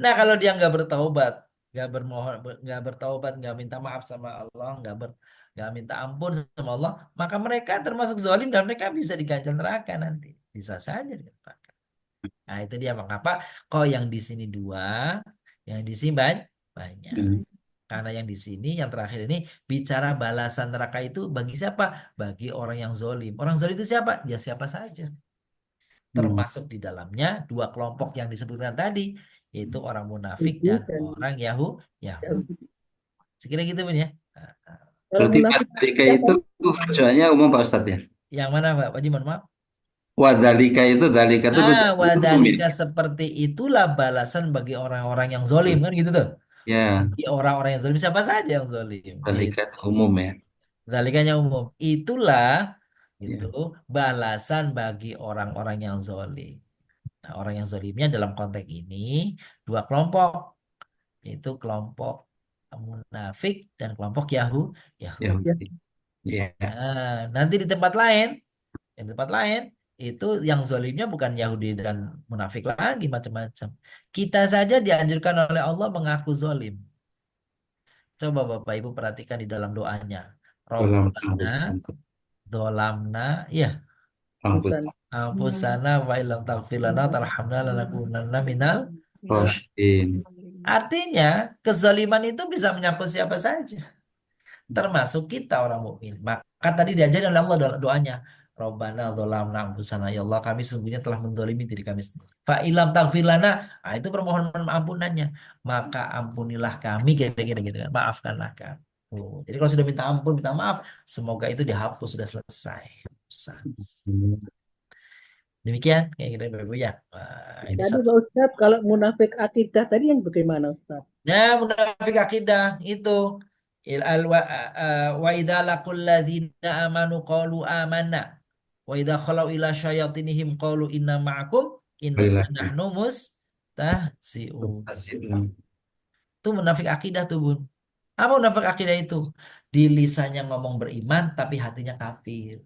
Nah kalau dia nggak bertaubat, nggak bermohon, nggak bertaubat, nggak minta maaf sama Allah, nggak minta ampun sama Allah, maka mereka termasuk zalim dan mereka bisa diganjal neraka nanti. Bisa saja di neraka. Nah itu dia mengapa kok yang di sini dua, yang di sini banyak. Karena yang di sini, yang terakhir ini bicara balasan neraka itu bagi siapa? Bagi orang yang zalim. Orang zalim itu siapa? Dia siapa saja. Termasuk di dalamnya dua kelompok yang disebutkan tadi, yaitu orang munafik dan orang Yahudi. Sekira gitu Bun ya.
Berarti wadalika itu tujuannya umum Pak Ustadz ya?
Yang mana Pak Haji, mohon maaf?
Wadalika itu dalika itu umum ya?
Wadalika seperti itulah balasan bagi orang-orang yang zalim kan gitu tuh.
Ya,
Bagi orang-orang yang zalim siapa saja yang zalim.
dalika itu umum ya.
Dalikanya umum. Itulah
Ya.
itu balasan bagi orang-orang yang zalim. Nah, orang yang zalimnya dalam konteks ini dua kelompok, yaitu kelompok munafik dan kelompok Yahudi.
Yahudi. Ya.
Nah, nanti di tempat lain, itu yang zalimnya bukan Yahudi dan munafik lagi macam-macam. Kita saja dianjurkan oleh Allah mengaku zalim. Coba Bapak Ibu perhatikan di dalam doanya.
Dalam
Rabbana dolamna, ya,
Ampun.
Ampusana wa ilam taghfir lana tarhamna lanakunanna minal
Rosyidin.
Artinya kezaliman itu bisa menyangkut siapa saja, termasuk kita orang mukmin. Maka tadi diajarin oleh Allah doanya, Rabbana dzalamna anfusana, ya Allah kami sesungguhnya telah mendolimi diri kami sendiri. Fa ilam taghfir lana, itu permohonan ampunannya. Maka ampunilah kami, kira-kira gitu kan. Maafkanlah kami. Oh, jadi kalau sudah minta ampun, minta maaf, semoga itu dihapus, sudah selesai. Usah. Demikian kayak gitu Bapak Ibu ya. Wah, ini
Tadi
satu.
Pak Ustadz, kalau munafik akidah tadi yang bagaimana Ustadz?
Ya, munafik akidah itu al wa wa idza laqul ladzina amanu qalu amanna wa idza khalau ila syayatinihim qalu inna ma'akum innama
Baiklah.
nahnu mustahzi'un.
Rosyidin.
Itu munafik akidah tuh, Bun. Apa munafik akidah itu? Di lisannya ngomong beriman tapi hatinya kafir.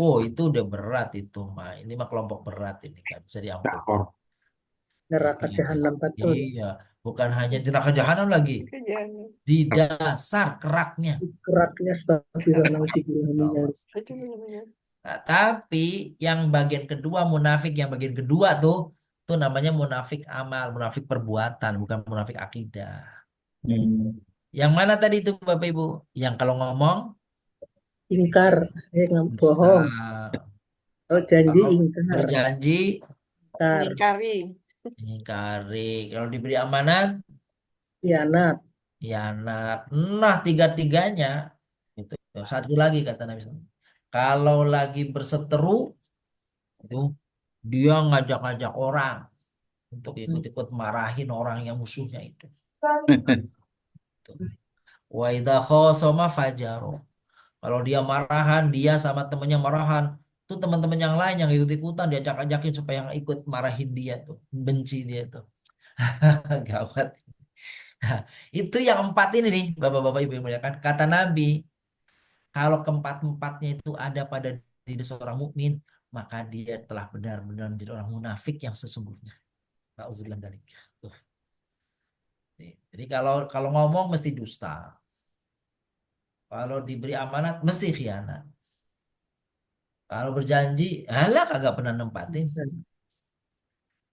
Oh, itu udah berat itu mah. Ini mah kelompok berat ini, nggak bisa diampuni.
Dakor.
Neraka
Iya,
jahanam betul.
iya. Bukan hanya di neraka jahanam lagi, di dasar keraknya.
Keraknya astagfirullahaladzim.
Nah, tapi yang bagian kedua munafik, yang bagian kedua tuh namanya munafik amal, munafik perbuatan, bukan munafik akidah. Yang mana tadi itu Bapak Ibu? Yang kalau ngomong
Ingkar, nggak
bisa,
bohong. Oh janji
kalau
ingkar,
berjanji
ingkar,
Mengingkari.
ingkari, kalau diberi amanat
khianat,
khianat. Nah, tiga-tiganya itu. Satu lagi kata Nabi SAW. Kalau lagi berseteru itu dia ngajak-ngajak orang untuk ikut-ikut marahin orang yang musuhnya itu. Tuh. Wa idza khasama fajaro. Kalau dia marahan, dia sama temennya marahan, tuh teman-teman yang lain yang ikut-ikutan diajak-ajakin supaya yang ikut marahin dia tuh, benci dia tuh. Gawat. Nah, itu yang empat ini nih, Bapak-bapak Ibu yang muliakan. Kata Nabi, kalau keempat-empatnya itu ada pada diri seorang mukmin, maka dia telah benar-benar menjadi orang munafik yang sesungguhnya. Nauzubillah dzalik. Tuh. Nih. Jadi kalau kalau ngomong mesti dusta. Kalau diberi amanat mesti khianat. Kalau berjanji, halah kagak pernah nempatin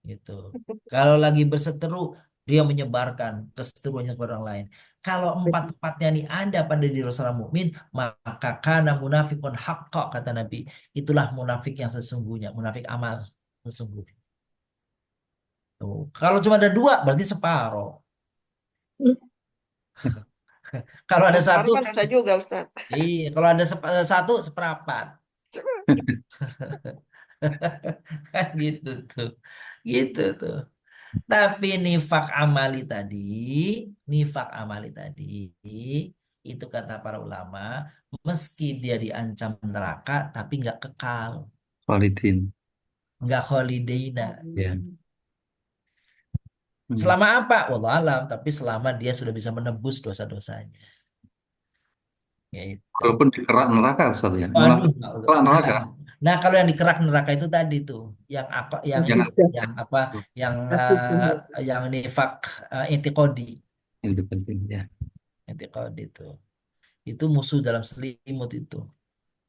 gitu. Kalau lagi berseteru, dia menyebarkan keseteruannya kepada orang lain. Kalau empat-empatnya ini ada pada diri seorang mukmin, maka kana munafikun haqqa kata Nabi. Itulah munafik yang sesungguhnya, munafik amal sesungguhnya. Tuh. Kalau cuma ada dua, berarti separoh. Kalau ada satu,
Separuh kan dosa juga, Ustaz.
iya. Kalau ada satu, seperempat. Kan gitu tuh. Gitu tuh. Tapi nifak amali tadi, itu kata para ulama, meski dia diancam neraka, tapi nggak kekal,
Khalidin.
nggak kholidina.
Ya.
Selama apa? Wallah alam, tapi selama dia sudah bisa menebus dosa-dosanya. Yaitu.
Walaupun di kerak neraka, Ustaz ya.
Waduh,
Kerak neraka.
nah kalau yang dikerak neraka itu tadi tuh, yang apa, yang apa, yang nifak intikodi,
Itu penting ya.
intikodi itu musuh dalam selimut itu.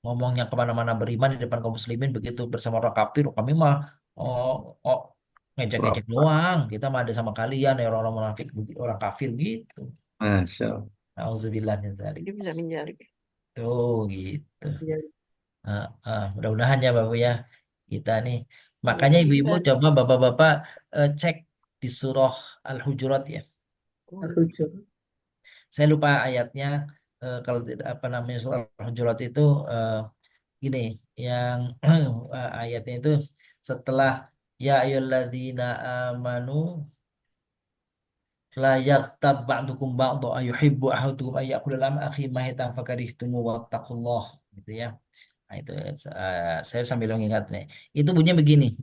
Ngomongnya kemana-mana beriman di depan kaum muslimin, begitu bersama orang kafir, kami mah oh, oh ngejek-ngejek doang. Kita mah ada sama kalian ya orang-orang munafik, orang kafir gitu.
Masya Allah.
Nauzubillah min dzalik.
Jadi bisa menjalik.
Tuh gitu. Mudah-mudahan ya Bapak ya kita nih. Makanya ibu-ibu coba bapak-bapak cek di surah Al-Hujurat ya. Saya lupa ayatnya, kalau tidak apa namanya surah Al-Hujurat itu gini, yang ayatnya itu setelah ya ayyuhalladzina amanu la yaghtab ba'dukum ba'dha ayuhibbu ahadukum ay ya'kula lam akhi mahitan fakarihtumu wattaqullah gitu ya. Nah, itu saya sambil mengingat nih. Itu bunyinya begini.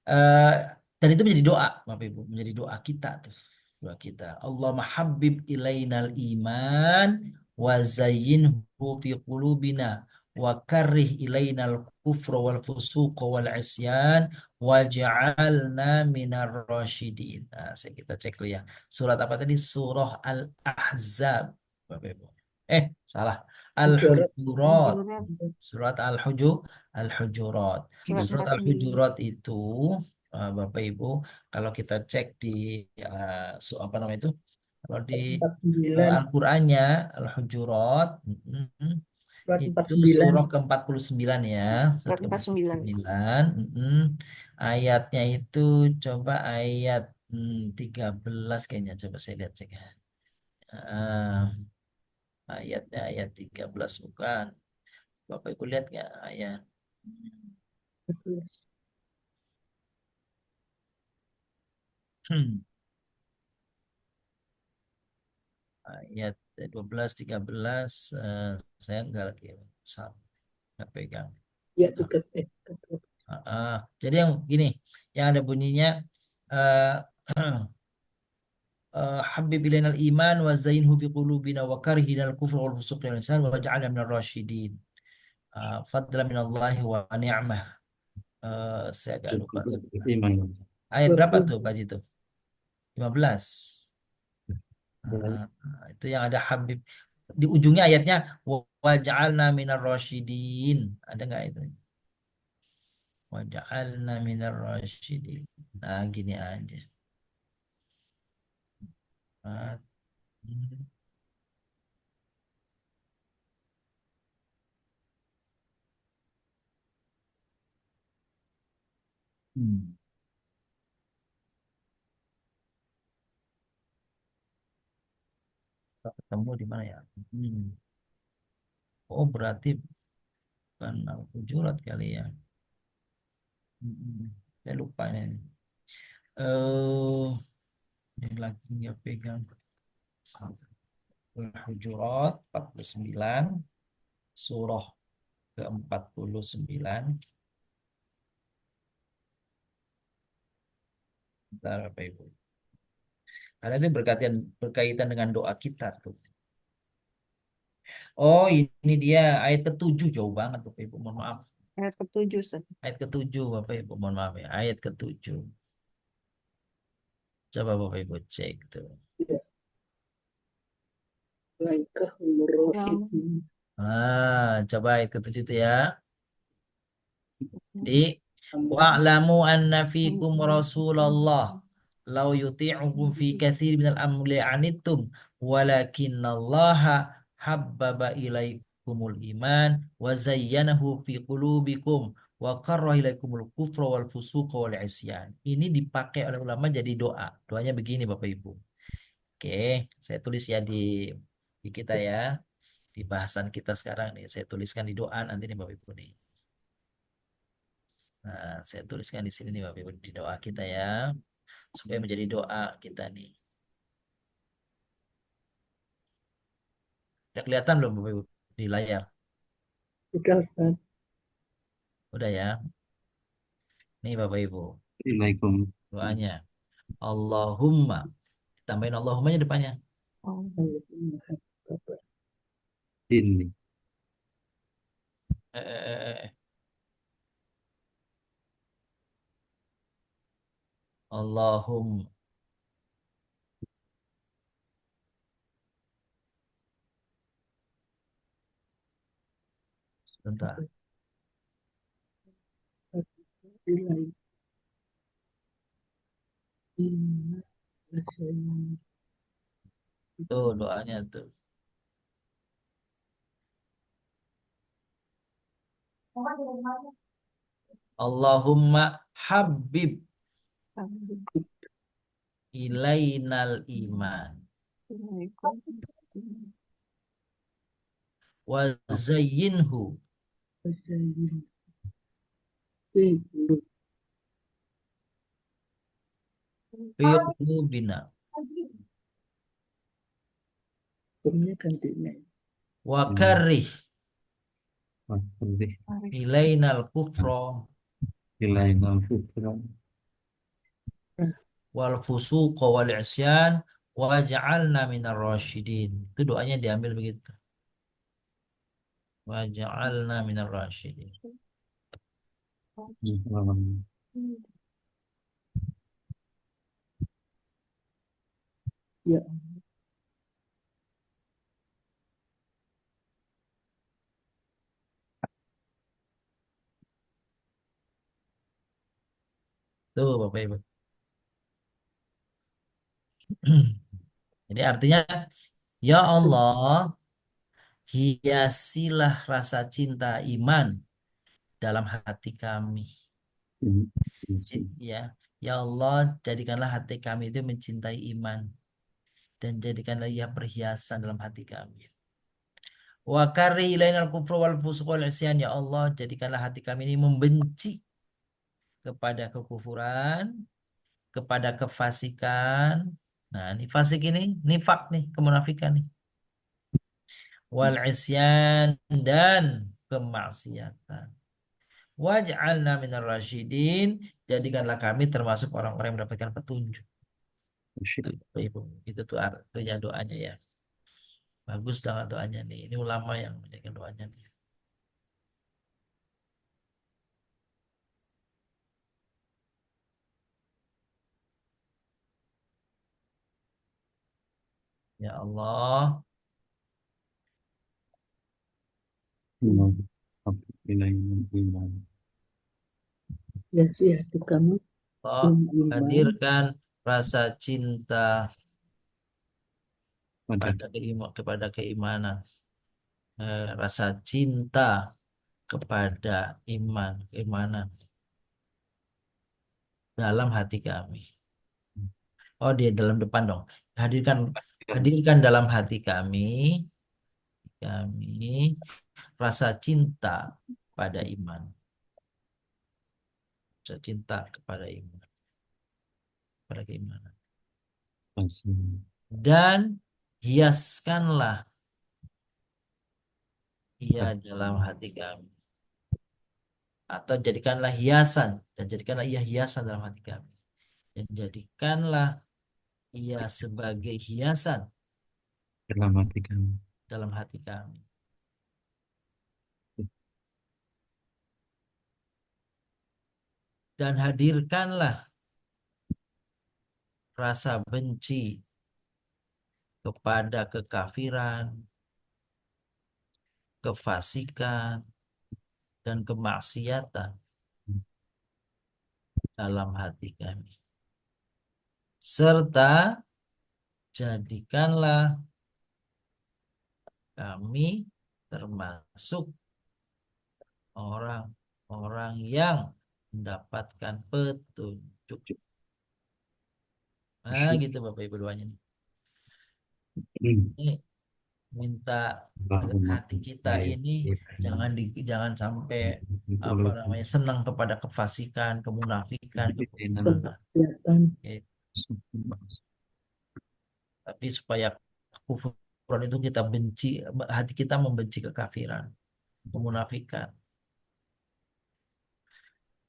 Eh, dan itu menjadi doa, Bapak Ibu, menjadi doa kita tuh. Doa kita. Allahumma habbib ilainal iman wa zayyinhu fi qulubina wa karrih ilainal kufra wal fusuq wal isyan waj'alna minar rasyidin. Nah, kita cek dulu ya. Surat apa tadi? Surah Al-Ahzab, Bapak Ibu. Salah. Al-Hujurat. Surat Al-Hujurat. Surat Al-Hujurat itu Bapak Ibu, kalau kita cek di apa namanya itu, kalau di
49,
Al-Qur'annya Al-Hujurat,
surat
itu
49.
surah ke-49 ya, surat
Surat 49.
ke-49. Ayatnya itu coba ayat 13 kayaknya, coba saya lihat cek. Ayatnya ayat 13 bukan. Bapak Ibu lihat nggak ayat? Hmm, ayat 12, 13, saya nggak lagi nggak pegang.
Ya,
Nah,
dekat.
jadi yang gini, yang ada bunyinya eh Habib ilainal iman wa zainhu fi qulubina wa karhinal kufra wal fusuq wal isyan wa ja'alna minal rasyidin. Fadlan minallahi wa ni'mah. Saya agak lupa.
Iman.
Ayat berapa tuh Pak itu? 15. Itu yang ada Habib di ujungnya ayatnya wa ja'alna minar rasyidin. Ada nggak itu? Wa ja'alna minar rasyidin. Nah, gini aja. Ah, hmm. Ketemu di mana ya? Oh, berarti bukan Al-Hujurat kali ya. Saya lupa ini. Ini lagi nggak pegang. Al-Hujurat 49, surah ke-49. Bentar, Bapak Ibu. Karena itu berkaitan dengan doa kita tuh. Oh, ini dia ayat ke-7, jauh banget Bapak Ibu. Mohon maaf.
Ayat ke-7, Ustaz.
Ayat ke-7 Bapak Ibu, mohon maaf ya. Ayat ke-7. Coba Bapak Ibu cek tuh.
Ya, langkah merosidi.
Coba ayat ke-7 itu ya. Di wa'lamu anna fikum Rasulullah law yuti'ukum fi katsir minal amri anittum walakinallaha habbaba ilaikumul iman wa zayyanahu fi qulubikum wa karraha ilaikumul kufra wal fusuqa wal isyan. Ini dipakai oleh ulama jadi doa. Doanya begini Bapak Ibu. Oke, saya tulis ya di kita ya. Di bahasan kita sekarang nih, saya tuliskan di doa nanti nih Bapak Ibu nih. Nah, saya tuliskan di sini nih Bapak Ibu di doa kita ya, supaya menjadi doa kita nih. Udah kelihatan belum Bapak Ibu di layar?
Sudah, Ustaz.
Udah ya. Nih Bapak Ibu,
Assalamualaikum.
doanya. Allahumma, tambahin Allahumma-nya depannya.
Ini.
Eh, eh, eh, eh. Allahumma. Sebentar.
Ilai. Inna lasyai'un.
Tuh doanya tuh. Allahumma habib ilainal iman wa zayyinhu
Lasyai'un. Fi
fi qulubina
hukumnya gantinya.
wa karrih
Masih
ilainal kufra
ilainal fitra.
wal fusuq wal isyan waj'alna minar rasyidin. Itu doanya diambil begitu. Waj'alna minar rasyidin.
Ya,
Tuh, Bapak Ibu. Jadi artinya, ya Allah, hiasilah rasa cinta iman dalam hati kami. Ya, ya Allah, jadikanlah hati kami itu mencintai iman dan jadikanlah ia perhiasan dalam hati kami. Wa kari ilainal kufru wal fusuq wal isyan, ya Allah, jadikanlah hati kami ini membenci kepada kekufuran, kepada kefasikan. Nah, ini fasik ini nifak nih, kemunafikan nih. Wal isyan dan kemaksiatan. Waj'alna minar rasyidin, jadikanlah kami termasuk orang-orang yang mendapatkan petunjuk. Itu, Bapak Ibu. Itu tuh artinya doanya ya. Bagus dengan doanya nih. Ini ulama yang menjaga doanya nih. Ya Allah,
Hiasi hati kamu
Allah,
dengan iman
hadirkan rasa cinta
Pada
kepada keimanan, rasa cinta kepada keimanan dalam hati kami. Oh, dia dalam depan dong. Hadirkan dalam hati kami rasa cinta pada iman. Rasa cinta kepada iman, pada keimanan. Dan hiaskanlah ia dalam hati kami. Atau jadikanlah hiasan. Dan jadikanlah ia hiasan dalam hati kami. Dan jadikanlah ia sebagai hiasan
dalam hati kami.
dalam hati kami. Dan hadirkanlah rasa benci kepada kekafiran, kefasikan, dan kemaksiatan dalam hati kami. Serta jadikanlah kami termasuk orang-orang yang mendapatkan petunjuk. Nah, gitu Bapak Ibu doanya nih. Ini minta hati kita ini jangan sampai senang kepada kefasikan, kemunafikan, kekufuran.
kemaksiatan.
Tapi supaya kekufuran itu kita benci, hati kita membenci kekafiran, kemunafikan.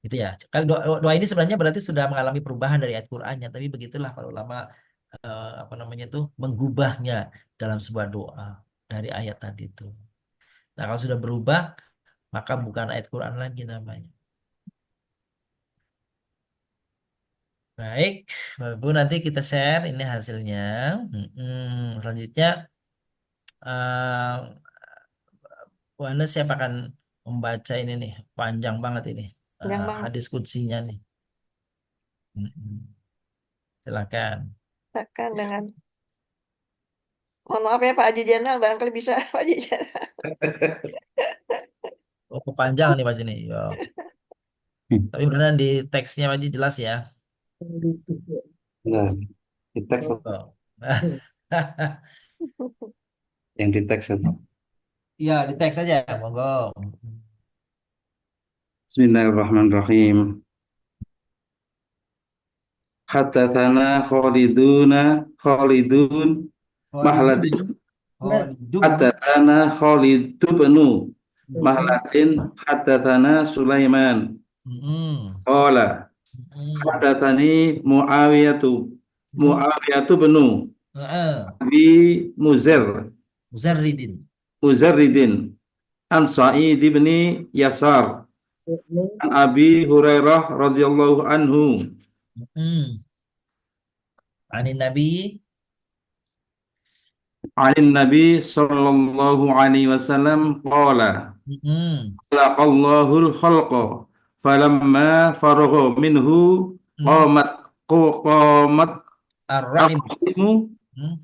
Gitu ya. Kalau doa ini sebenarnya berarti sudah mengalami perubahan dari ayat Qur'annya, tapi begitulah para ulama menggubahnya dalam sebuah doa dari ayat tadi itu. Nah, kalau sudah berubah, maka bukan ayat Quran lagi namanya. Baik, Bapak Ibu, nanti kita share ini hasilnya. Selanjutnya, Bu Anda siapa akan membaca ini nih, panjang banget ini,
Panjang banget.
hadis kutsinya nih. Silakan.
Silakan dengan mohon maaf ya Pak Haji Janal, barangkali bisa Pak Haji Janal.
Oh, panjang nih Pak Haji nih. Ya. Tapi benar di teksnya Pak Haji jelas ya.
Nah, di teks
Oh.
yang di teks itu.
Iya, di teks aja, monggo.
Bismillahirrahmanirrahim. Haddatsana Khalidun Mahladin. Haddatsana Khalid bin Mahladin haddatsana Sulaiman. Qala haddatsani Muawiyatu bin Abi Muzarridin an Sa'id bin Yasar an Abi Hurairah radhiyallahu anhu
Anin Nabi
sallallahu alaihi wasallam qala khalaqallahul khalqa falamma faragha minhu
Mm-mm.
qamat qamat
Ar-rahim.
aqsimu
Hmm.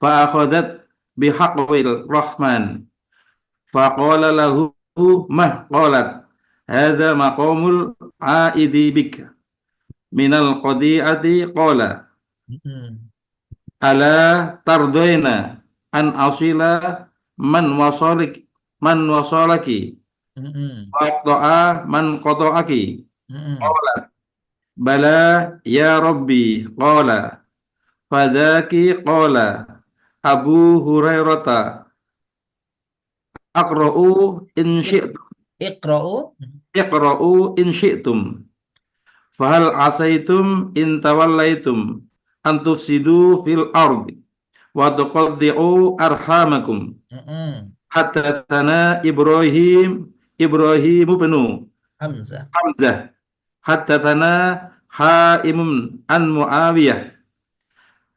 fa'akhadat bihaqwil rahman faqala lahu mah qalat hadza maqamul aidi bik minal qadi'ati qala
Mm-mm.
ala tardoina an asila man wasalaki
Mm-mm.
waqta'a man qata'aki
Mm-mm.
bala ya rabbi qala fadaki qala Abu Hurairah aqra'u in
Ik-
syi'tum
Iqra'u.
iqra'u in syi'tum fahal asaitum in tawallaitum an tufsidu fil ardi wa tuqaddi'u arhamakum
Mm-mm.
hatta tana Ibrahim ibnu
Hamzah.
Hamzah hatta tana Haimun an Muawiyah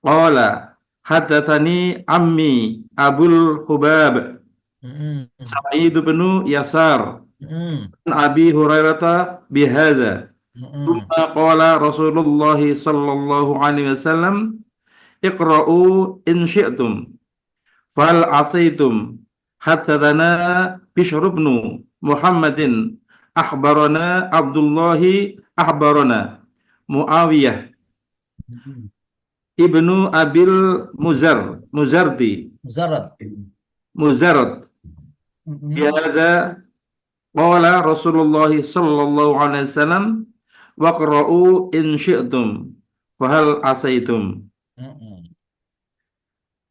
qala hatta tani ammi Abul Hubab
Mm-mm.
Sa'id bin Yasar
Mm-mm.
an Abi Hurairah bihadza
Mm-mm.
thumma qala Rasulullah sallallahu alaihi wasallam iqra'u in syi'tum fal asaitum hatta dana Bishr ibn Muhammadin akhbarana Abdullah akhbarana Muawiyah
Mm-mm.
ibnu Abil Muzardi
Mujarrad.
Muzarad
Mm-mm.
bihadza qala Rasulullah sallallahu alaihi wasallam waqra'u in syi'tum fahal asaitum
Mm-mm.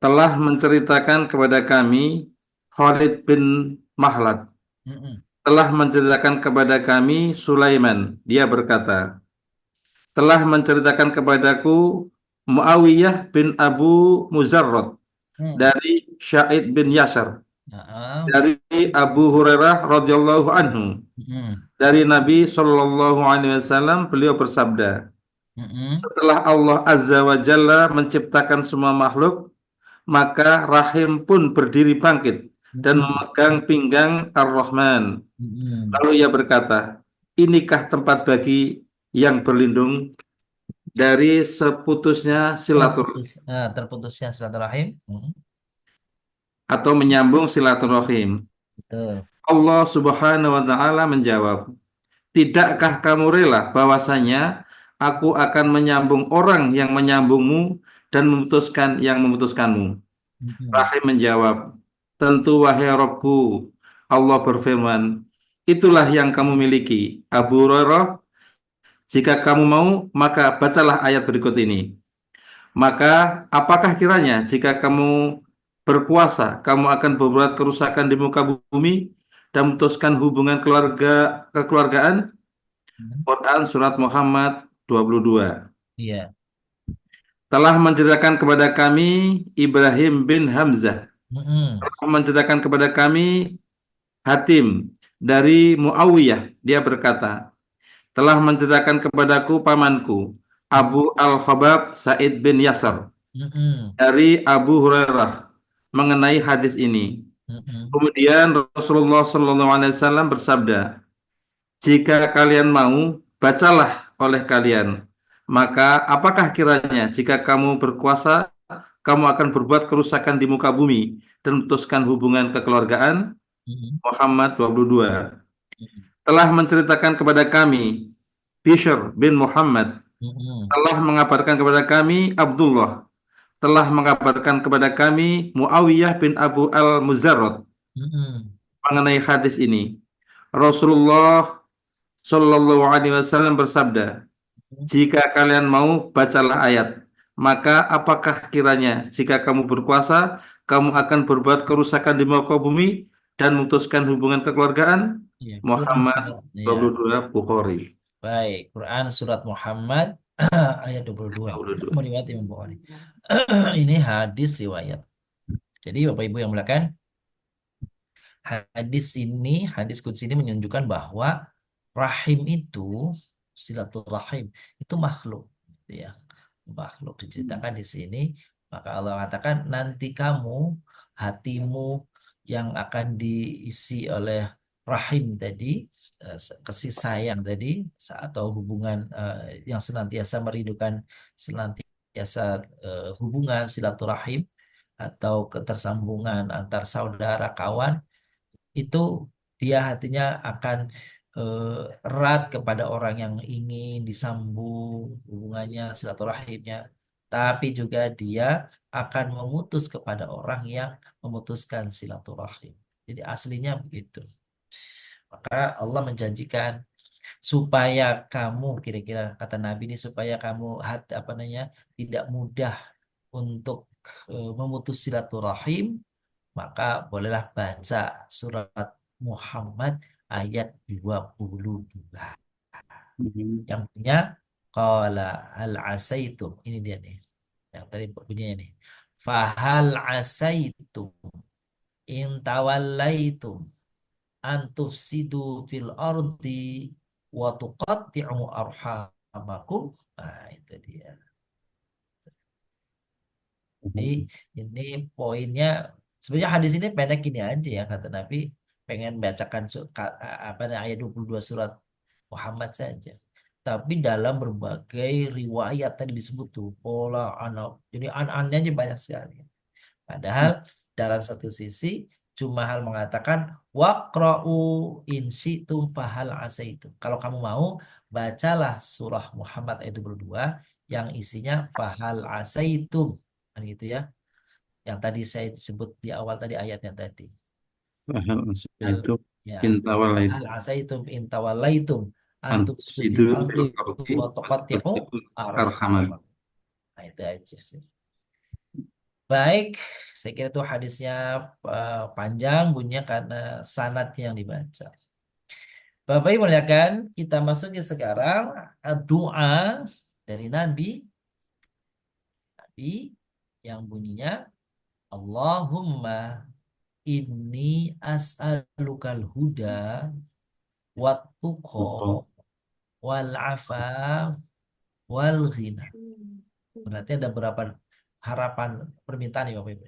telah menceritakan kepada kami Khalid bin Mahlad
Mm-mm.
telah menceritakan kepada kami Sulaiman dia berkata telah menceritakan kepadaku Muawiyah bin Abu Muzarrad
Mm.
dari Sa'id bin Yasar
Ah.
dari Abu Hurairah radhiyallahu anhu
Mm-mm.
dari Nabi Shallallahu Alaihi Wasallam beliau bersabda,
Mm-mm.
setelah Allah Azza wa Jalla menciptakan semua makhluk, maka rahim pun berdiri bangkit dan
Mm-mm.
memegang pinggang Ar-Rahman.
Mm-mm.
Lalu ia berkata, inikah tempat bagi yang berlindung dari seputusnya silaturahim
Terputusnya silaturahim. Mm.
atau menyambung silaturahim?
Betul.
Allah Subhanahu wa taala menjawab, tidakkah kamu rela bahwasanya aku akan menyambung orang yang menyambungmu dan memutuskan yang memutuskanmu?
Mm-mm.
Rahim menjawab, tentu wahai Rabbku. Allah berfirman, itulah yang kamu miliki. Abu Hurairah, jika kamu mau, maka bacalah ayat berikut ini. Maka apakah kiranya jika kamu berkuasa, kamu akan berbuat kerusakan di muka bumi dan memutuskan hubungan kekeluargaan?
Mm.
Quran Surat Muhammad 22.
Iya.
Telah menceritakan kepada kami Ibrahim bin Hamzah.
Mm-mm.
Telah menceritakan kepada kami Hatim dari Muawiyah. Dia berkata, telah menceritakan kepadaku pamanku Abu Al-Khabab Sa'id bin Yasar
Mm-mm.
dari Abu Hurairah mengenai hadis ini.
Mm-mm.
Kemudian Rasulullah SAW bersabda, jika kalian mau, bacalah oleh kalian. Maka apakah kiranya jika kamu berkuasa, kamu akan berbuat kerusakan di muka bumi dan memutuskan hubungan kekeluargaan?
Mm-mm.
Muhammad 22.
Mm-mm.
Telah menceritakan kepada kami Bishr bin Muhammad,
Mm-mm.
telah mengabarkan kepada kami Abdullah, telah mengabarkan kepada kami Muawiyah bin Abu Al-Muzarrad
Mm-mm.
mengenai hadis ini. Rasulullah Shallallahu Alaihi Wasallam bersabda, jika kalian mau, bacalah ayat. Maka apakah kiranya jika kamu berkuasa, kamu akan berbuat kerusakan di muka bumi dan memutuskan hubungan kekeluargaan?
Iya. Quran
Muhammad
surat. Iya.
22 Bukhari.
Baik. Quran surat Muhammad ayat 22.
22.
Meriwayat Imam Bukhari. Ini hadis riwayat. Jadi Bapak Ibu yang mulakan, hadis qudsi ini menunjukkan bahwa rahim itu, silaturahim itu makhluk, gitu ya. Makhluk diceritakan di sini, maka Allah katakan nanti kamu, hatimu yang akan diisi oleh rahim tadi, kasih sayang tadi, atau hubungan yang senantiasa merindukan, senantiasa hubungan silaturahim atau ketersambungan antar saudara kawan, itu dia hatinya akan erat kepada orang yang ingin disambung hubungannya, silaturahimnya, tapi juga dia akan memutus kepada orang yang memutuskan silaturahim. Jadi aslinya begitu. Maka Allah menjanjikan supaya kamu, kira-kira kata Nabi ini, supaya kamu apa namanya, tidak mudah untuk memutus silaturahim, maka bolehlah baca surat Muhammad ayat 22
Mhm.
yang punya qala hal asaitum. Ini dia nih. Yang tadi bunyinya nih. Fahal asaitum in tawallaitum an tufsidu fil ardi wa tuqatti'u arhamakum. Nah, itu dia. Jadi ini poinnya, sebenarnya hadis ini pendek gini aja ya, kata Nabi pengen bacakan apa namanya, ayat 22 surat Muhammad saja. Tapi dalam berbagai riwayat tadi disebut tuh pola anak. Jadi an-annya aja banyak sekali. Padahal dalam satu sisi cuma hal mengatakan waqra'u in syi'tum fahal asaitum. Kalau kamu mau, bacalah surah Muhammad ayat 22 yang isinya fahal asaitum. Kan gitu ya. Yang tadi saya sebut di awal tadi ayatnya tadi.
Fahal
Al,
asaitum
ya.
in tawallaitum
Fahal asaitum in tawallaitum
an
antum
tufsidu
fil
fil
ardi
ardi
wa
wa
tuqatti'u
tuqatti'u arhamakum.
arhamakum. Nah, itu aja sih. Baik, saya kira itu hadisnya panjang bunyinya karena sanadnya yang dibaca. Bapak Ibu muliakan, kita masukin sekarang doa dari Nabi yang bunyinya Allahumma inni as'alukal huda wat tuqa wal afaf wal ghina. Berarti ada berapa harapan permintaan nih Bapak Ibu?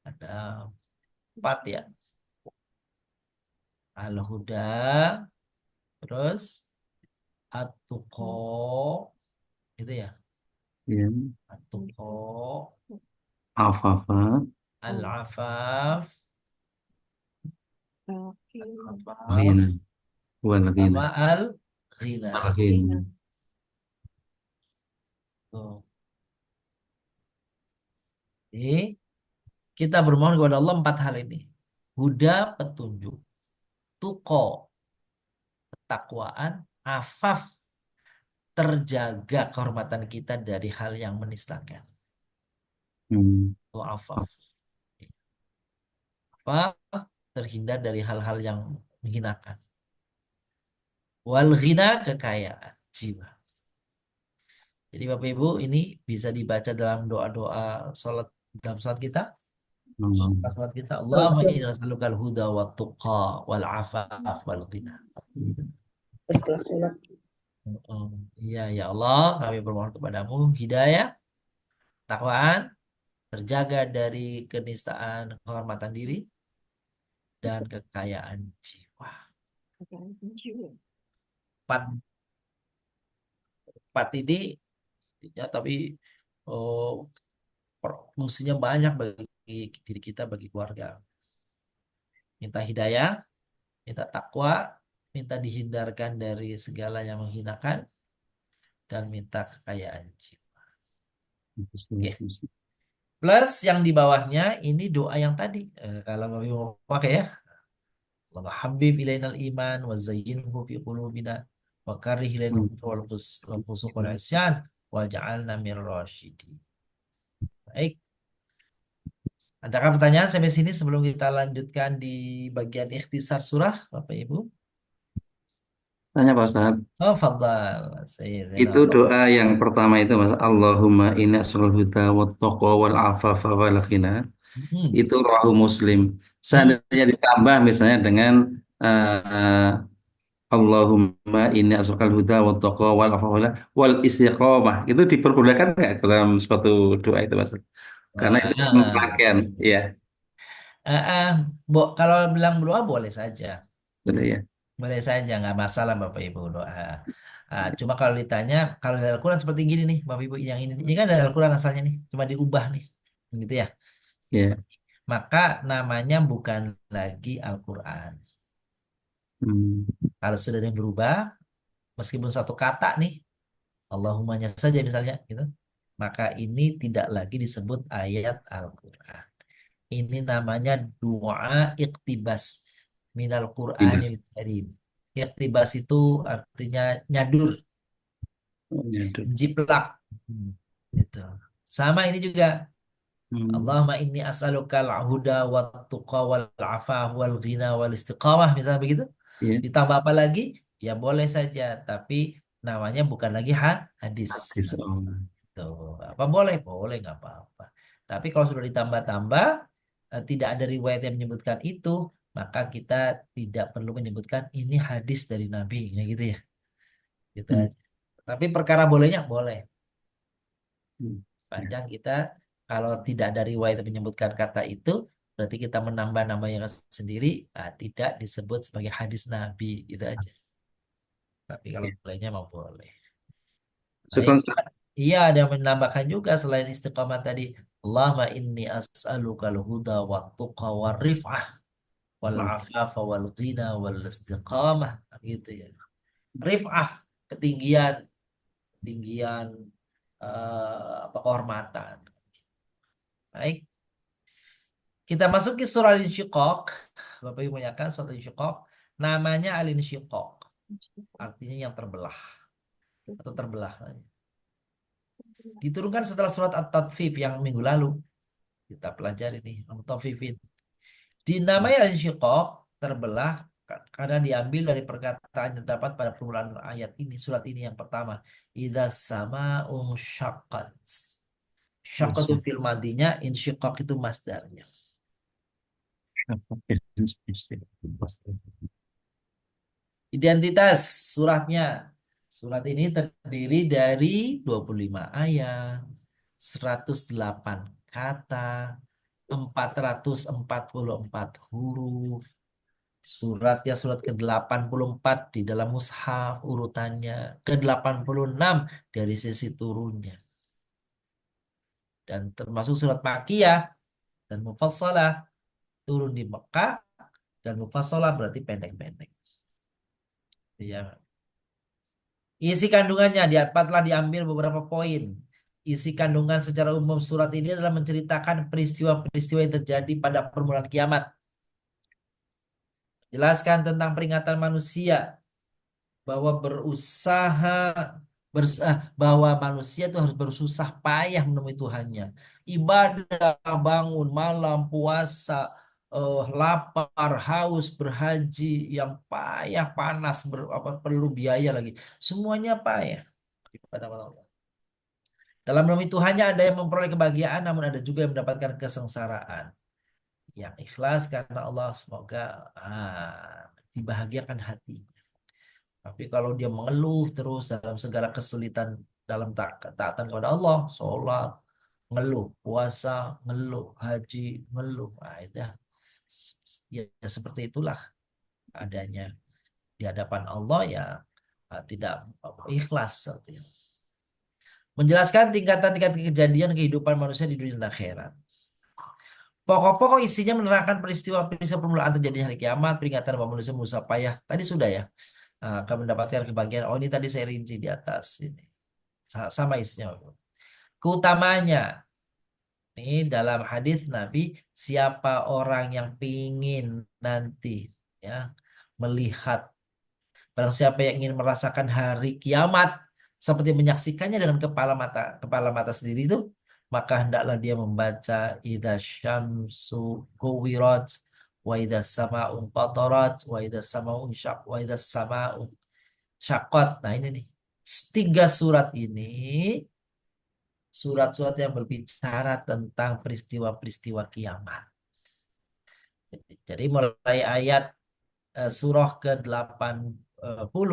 Ada 4 ya. Al-huda, terus at-tuqa, gitu ya.
Ya,
At-tuqa,
afafa
al-afaf, al-afaf,
ghina wal ghina
sama al-ghina.
al ghina.
Tuh. Jadi kita bermohon kepada Allah 4 hal ini. Huda, petunjuk. Tuqa, ketakwaan. Afaf, terjaga kehormatan kita dari hal yang menistakan.
Hmm.
Itu afaf. Afaf, terhindar dari hal-hal yang menghinakan. Wal ghina, kekayaan jiwa. Jadi Bapak Ibu, ini bisa dibaca dalam doa-doa salat, dalam salat kita. Salat kita, Allahumma inna nas'alukal huda wa tuqa wal afaf wal ghina.
Setelah sholat.
Iya ya Allah, kami bermohon kepadamu hidayah, takwaan, terjaga dari kenistaan kehormatan diri dan kekayaan jiwa. Empat ini ya, tapi oh, fungsinya banyak bagi diri kita, bagi keluarga. Minta hidayah, minta takwa, minta dihindarkan dari segala yang menghinakan, dan minta kekayaan jiwa. Oke. Plus yang di bawahnya ini doa yang tadi. Kalau mau pakai ya. Allahumma habib ilainal iman wa zayyinhu fi qulubina wa karrih ilainal kufra wal fusuq wal isyan waj'alna mir rasyidin. Baik. Adakah pertanyaan sampai sini sebelum kita lanjutkan di bagian ikhtisar surah, Bapak Ibu?
Tanya Pak Ustaz,
Oh, fadhal. Sayyidina.
itu doa yang pertama itu Mas, Allahumma inna asrul huda wa taqwa wal afafa wal ghina. Itu rawahu Muslim. Seandainya ditambah misalnya dengan Allahumma inni asrul huda wa taqwa wal afafa wal istiqamah, itu diperbolehkan nggak dalam suatu doa itu Mas? Karena itu rangkaian, ya.
Kalau bilang berdoa boleh saja.
Boleh ya.
Boleh saja, nggak masalah Bapak Ibu doa. Cuma kalau ditanya, kalau dari Al-Quran seperti gini nih, Bapak Ibu, yang ini kan dari Al-Quran asalnya nih, cuma diubah nih, gitu ya.
Ya.
Maka namanya bukan lagi Al-Quran.
Hmm.
Kalau sudah ada yang berubah, meskipun satu kata nih, Allahumma-nya saja misalnya, gitu, maka ini tidak lagi disebut ayat Al-Quran. Ini namanya doa iktibas minal
Bebas.
Qur'anil Karim. Iktibas itu artinya nyadur,
Oh, ya, Dok.
jiplak. Gitu. Sama ini juga.
Hmm.
Allahumma inni as'alukal huda wat tuqa wal afaf wal ghina wal istiqamah. Misalnya begitu.
Ya.
Ditambah apa lagi? Ya boleh saja. Tapi namanya bukan lagi hadis.
Oh.
Tuh. Apa boleh? Boleh, nggak apa-apa. Tapi kalau sudah ditambah-tambah, tidak ada riwayat yang menyebutkan itu, maka kita tidak perlu menyebutkan ini hadis dari Nabi, ya gitu ya. Gitu
Hmm.
aja. Tapi perkara bolehnya boleh.
Hmm. Ya.
Panjang kita kalau tidak ada riwayat yang menyebutkan kata itu, berarti kita menambah namanya sendiri, tidak disebut sebagai hadis Nabi, gitu aja. Tapi kalau
Ya.
bolehnya mau boleh. Baik.
Syukran, Ustaz.
Iya, ada yang menambahkan juga selain istiqamah tadi. Allahumma inni as'alukal huda wa tuqa wa rif'ah wal
Oh.
afafa wal ghina wal istiqamah. Gitu ya. Rif'ah, ketinggian, ketinggian kehormatan. Baik, kita masuki surah Al-Insyiqaq. Bapak Ibu muliakan surah Al-Insyiqaq. Namanya Al-Insyiqaq. Artinya yang terbelah atau terbelah. Diturunkan setelah surat At-Tatfif yang minggu lalu. Kita pelajari nih, Al-Mutaffifin. Dinamai Al-Insyiqaq, terbelah, karena diambil dari perkataan yang terdapat pada permulaan ayat ini, surat ini yang pertama. Idza sama'u syaqqat. Syaqqat itu fil madinya, insyiqaq itu masdarnya. Identitas suratnya. Surat ini terdiri dari 25 ayat, 108 kata, 444 huruf. Suratnya surat ke-84 di dalam mushaf urutannya, ke-86 dari sisi turunnya. Dan termasuk surat Makkiyah dan Mufassalah, turun di Mekah, dan Mufassalah berarti pendek-pendek. Ya. Isi kandungannya telah diambil beberapa poin. Isi kandungan secara umum surat ini adalah menceritakan peristiwa-peristiwa yang terjadi pada permulaan kiamat. Jelaskan tentang peringatan manusia bahwa bahwa manusia itu harus bersusah payah menemui Tuhannya. Ibadah, bangun malam, puasa, lapar, haus, berhaji, yang payah, panas, perlu biaya lagi. Semuanya payah kepada Allah. Dalam menemui Tuhannya ada yang memperoleh kebahagiaan, namun ada juga yang mendapatkan kesengsaraan. Yang ikhlas karena Allah, semoga dibahagiakan hati. Tapi kalau dia mengeluh terus dalam segala kesulitan dalam taatan kepada Allah, sholat, ngeluh, puasa, ngeluh, haji, ngeluh. Nah, itu ya seperti itulah adanya di hadapan Allah, ya tidak ikhlas. Menjelaskan tingkatan-tingkatan kejadian kehidupan manusia di dunia dan akhirat. Pokok-pokok isinya menerangkan peristiwa-peristiwa permulaan terjadinya hari kiamat, peringatan bahwa manusia berusaha payah. Tadi sudah ya, akan mendapatkan kebahagiaan. Oh, ini tadi saya rinci di atas ini. Sama isinya. Keutamanya, ini dalam hadis Nabi, siapa orang yang pingin nanti ya melihat, barang siapa yang ingin merasakan hari kiamat seperti menyaksikannya dengan kepala mata sendiri itu, maka hendaklah dia membaca idza syamsu kuwirat wa idza sama'u fatarat wa idza sama'u syaq wa idza sama'u syaqqat. Nah, ini nih. Tiga surat ini surat-surat yang berbicara tentang peristiwa-peristiwa kiamat. Jadi mulai ayat surah ke-80,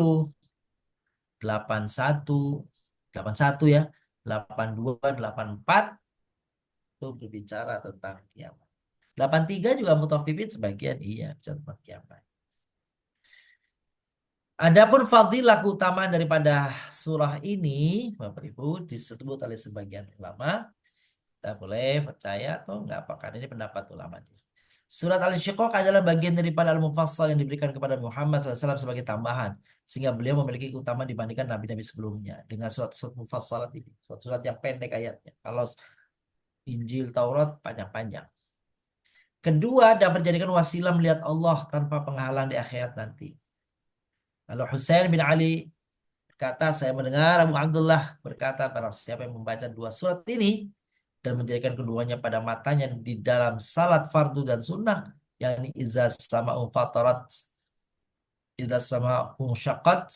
81, 81 ya, 82, 84 itu berbicara tentang kiamat. 83 juga mutaffifin sebagian iya bisa tempat kiamat. Adapun fadilah keutamaan daripada surah ini, Bapak Ibu, disebut oleh sebagian ulama, kita boleh percaya atau enggak, apakah ini pendapat ulama. Surat Al-Insyiqaq adalah bagian daripada Al-Mufassal yang diberikan kepada Muhammad SAW sebagai tambahan, sehingga beliau memiliki keutamaan dibandingkan nabi-nabi sebelumnya dengan surat-surat mufassalat ini, surat-surat yang pendek ayatnya. Kalau Injil, Taurat panjang-panjang. Kedua, dapat dijadikan wasilah melihat Allah tanpa penghalang di akhirat nanti. Kalau Husain bin Ali berkata, saya mendengar Abu Abdullah berkata, barang siapa yang membaca dua surat ini dan menjadikan keduanya pada matanya di dalam salat fardu dan sunnah, yakni iza sama'u fatarat, iza sama'u syaqqat,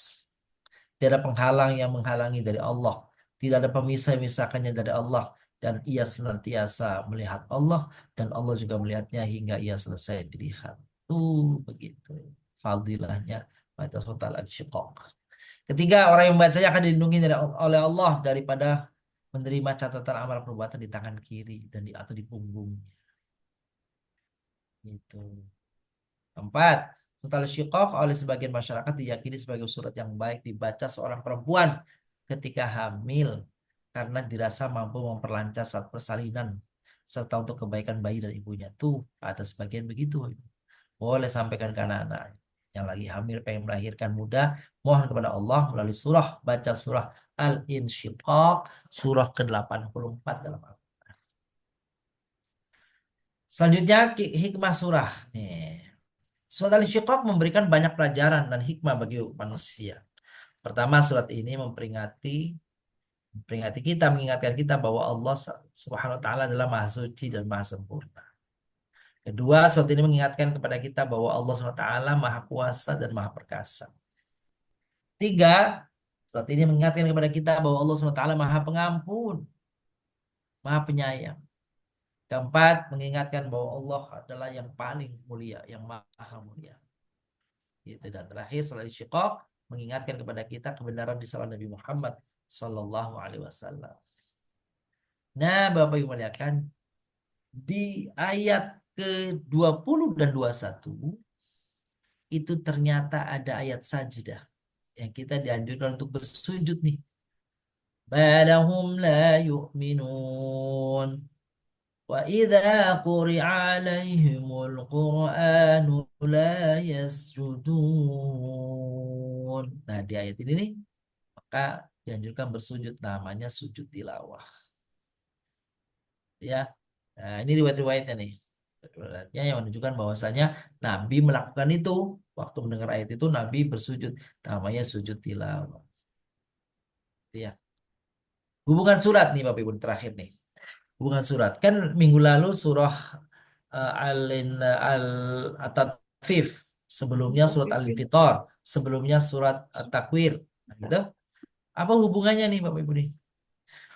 tidak ada penghalang yang menghalangi dari Allah, tidak ada pemisah-misahkannya dari Allah, dan ia senantiasa melihat Allah dan Allah juga melihatnya hingga ia selesai dilihat. Tuh begitu fadilahnya baca surat Al-Insyiqaq. Ketiga, orang yang membacanya akan dilindungi oleh Allah daripada menerima catatan amal perbuatan di tangan kiri dan atau di punggungnya. Gitu. Keempat, surat Al-Syiqaq oleh sebagian masyarakat diyakini sebagai surat yang baik dibaca seorang perempuan ketika hamil karena dirasa mampu memperlancar saat persalinan serta untuk kebaikan bayi dan ibunya. Tuh, ada sebagian begitu. Boleh sampaikan ke anak-anak yang lagi hamil pengen melahirkan muda, mohon kepada Allah melalui baca surah Al-Insyiqaq, surah ke-84 dalam Al-Quran. Selanjutnya hikmah surah. Nih. Surat Al-Insyiqaq memberikan banyak pelajaran dan hikmah bagi manusia. Pertama, surat ini memperingati kita, mengingatkan kita bahwa Allah Subhanahu wa taala adalah Maha Suci dan Maha Sempurna. Kedua, surat ini mengingatkan kepada kita bahwa Allah SWT Maha Kuasa dan Maha Perkasa. Tiga, surat ini mengingatkan kepada kita bahwa Allah SWT Maha Pengampun, Maha Penyayang. Keempat, mengingatkan bahwa Allah adalah yang paling mulia, yang Maha Mulia. Gitu. Dan terakhir, surat Al-Syiqaq mengingatkan kepada kita kebenaran di salat Nabi Muhammad Sallallahu Alaihi Wasallam. Nah, Bapak Ibu muliakan, di ayat ke-20 dan 21 itu ternyata ada ayat sajdah yang kita dianjurkan untuk bersujud nih. Balahum la yu'minun wa idza quri'a alaihimul qur'anu la yasjudun. Nah, di ayat ini nih maka dianjurkan bersujud, namanya sujud tilawah. Ya. Nah, ini riwayat-riwayatnya nih. Riwayatnya yang menunjukkan bahwasanya Nabi melakukan itu. Waktu mendengar ayat itu Nabi bersujud, namanya sujud tilawah. Ya. Hubungan surat nih Bapak Ibu terakhir nih. Hubungan surat. Kan minggu lalu surah At-Tatfif, sebelumnya surat Al-Infitor, sebelumnya surat At-Takwir. Nah, gitu. Apa hubungannya nih Bapak Ibu nih?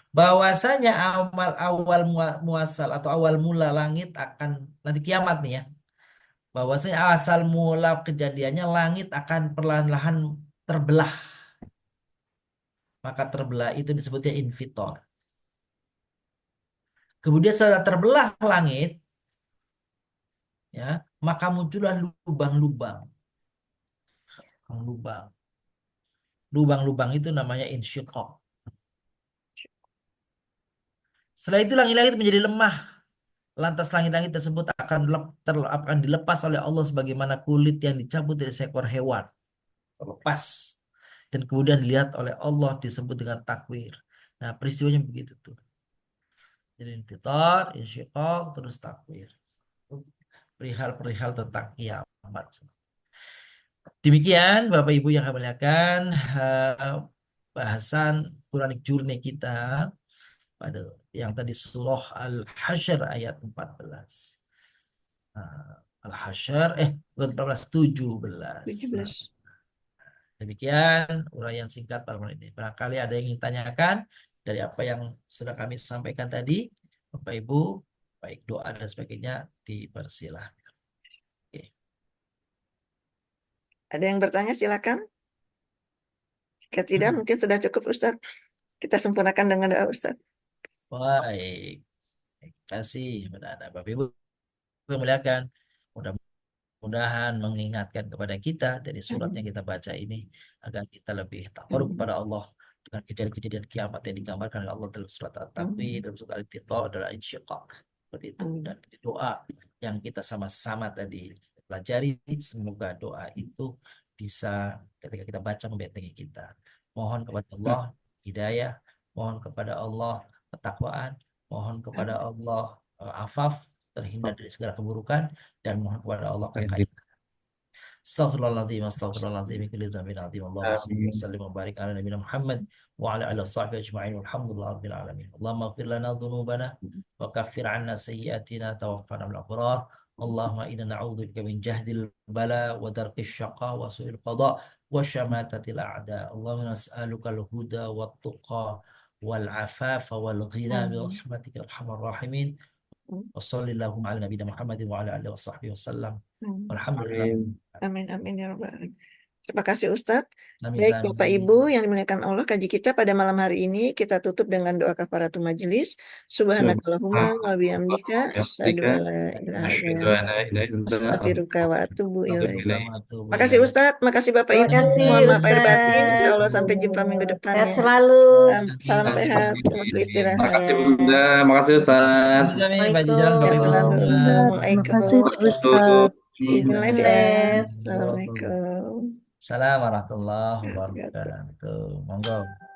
Bahwasanya awal muasal atau awal mula langit akan nanti kiamat nih ya. Bahwasanya asal mula kejadiannya langit akan perlahan-lahan terbelah. Maka terbelah itu disebutnya infitor. Kemudian setelah terbelah langit, ya, maka muncullah lubang-lubang. Lubang. Lubang-lubang itu namanya insyiqaq. Setelah itu langit-langit menjadi lemah. Lantas langit-langit tersebut akan dilepas oleh Allah sebagaimana kulit yang dicabut dari seekor hewan. Lepas. Dan kemudian dilihat oleh Allah disebut dengan takwir. Nah, peristiwanya begitu tuh. Jadi infitar, insyiqaq, terus takwir. Perihal-perihal tentang kiamat. Demikian Bapak Ibu yang kami muliakan, bahasan Quranic Journey kita pada yang tadi surah Al-Hasyr ayat 14. Al-Hasyr 14 17.
17.
Demikian uraian singkat pada malam ini. Barangkali ada yang ingin tanyakan dari apa yang sudah kami sampaikan tadi, Bapak Ibu, baik doa dan sebagainya dipersilahkan. Oke.
Ada yang bertanya silakan. Jika tidak mungkin sudah cukup Ustaz. Kita sempurnakan dengan doa Ustaz.
Baik. Terima kasih kepada Bapak Ibu yang muliakan. Mudah-mudahan mengingatkan kepada kita dari surat yang kita baca ini agar kita lebih takarub kepada Allah dengan kejadian-kejadian kiamat yang digambarkan oleh Allah dalam surat At-Takwir, dalam surat Al-Infitar, adalah insyiqaq. Seperti itu. Dan doa yang kita sama-sama tadi pelajari, semoga doa itu bisa ketika kita baca membentengi kita. Mohon kepada Allah hidayah, mohon kepada Allah ketakwaan, mohon kepada Allah afaf, terhindar dari segala keburukan, dan mohon kepada Allah kekayaan. Astaghfirullahaladzim, astaghfirullahaladzim, kulli dzambin adzim. Allahumma shalli wa sallim wa barik ala nabiyina Muhammad wa ala alihi washabbihi ajma'in. Walhamdulillahi rabbil alamin. Allahumma ighfir lana dhunubana wa kaffir 'anna sayyi'atina tawaffana bil abrar. Allahumma inna na'udzubika min jahdil bala wa darqis syaqa wa su'il qada wa syamatatil a'da. Allahumma nas'aluka al-huda wat tuqa wal afafa wal ghina bi rahmatika arhamar rahimin. Wassallallahu ala nabiyina Muhammadin wa ala alihi washabbihi wasallam. Walhamdulillah.
Amin, amin ya Rabbal alamin. Terima kasih Ustadz.
Sami
Baik Bapak
sami.
Ibu yang dimuliakan Allah, kaji kita pada malam hari ini kita tutup dengan doa kafaratul majelis. Subhanakallahumma wa bihamdika asyhadu an la ilaha illa anta astaghfiruka wa atubu ilaik. Makasih Ustadz, makasih Bapak
Terima
Ibu.
kasih,
Mohon maaf lahir batin.
Ustaz.
Insya Allah sampai jumpa minggu depan
Sehat
ya.
selalu.
Salam sehat, waktu istirahat.
Makasih Bunda, makasih Ustaz.
Sehat selalu.
Terima
Assalamualaikum.
kasih Pak Ustadz.
Izin live ya.
Sukses.
Assalamualaikum.
Assalamualaikum warahmatullahi wabarakatuh. Monggo.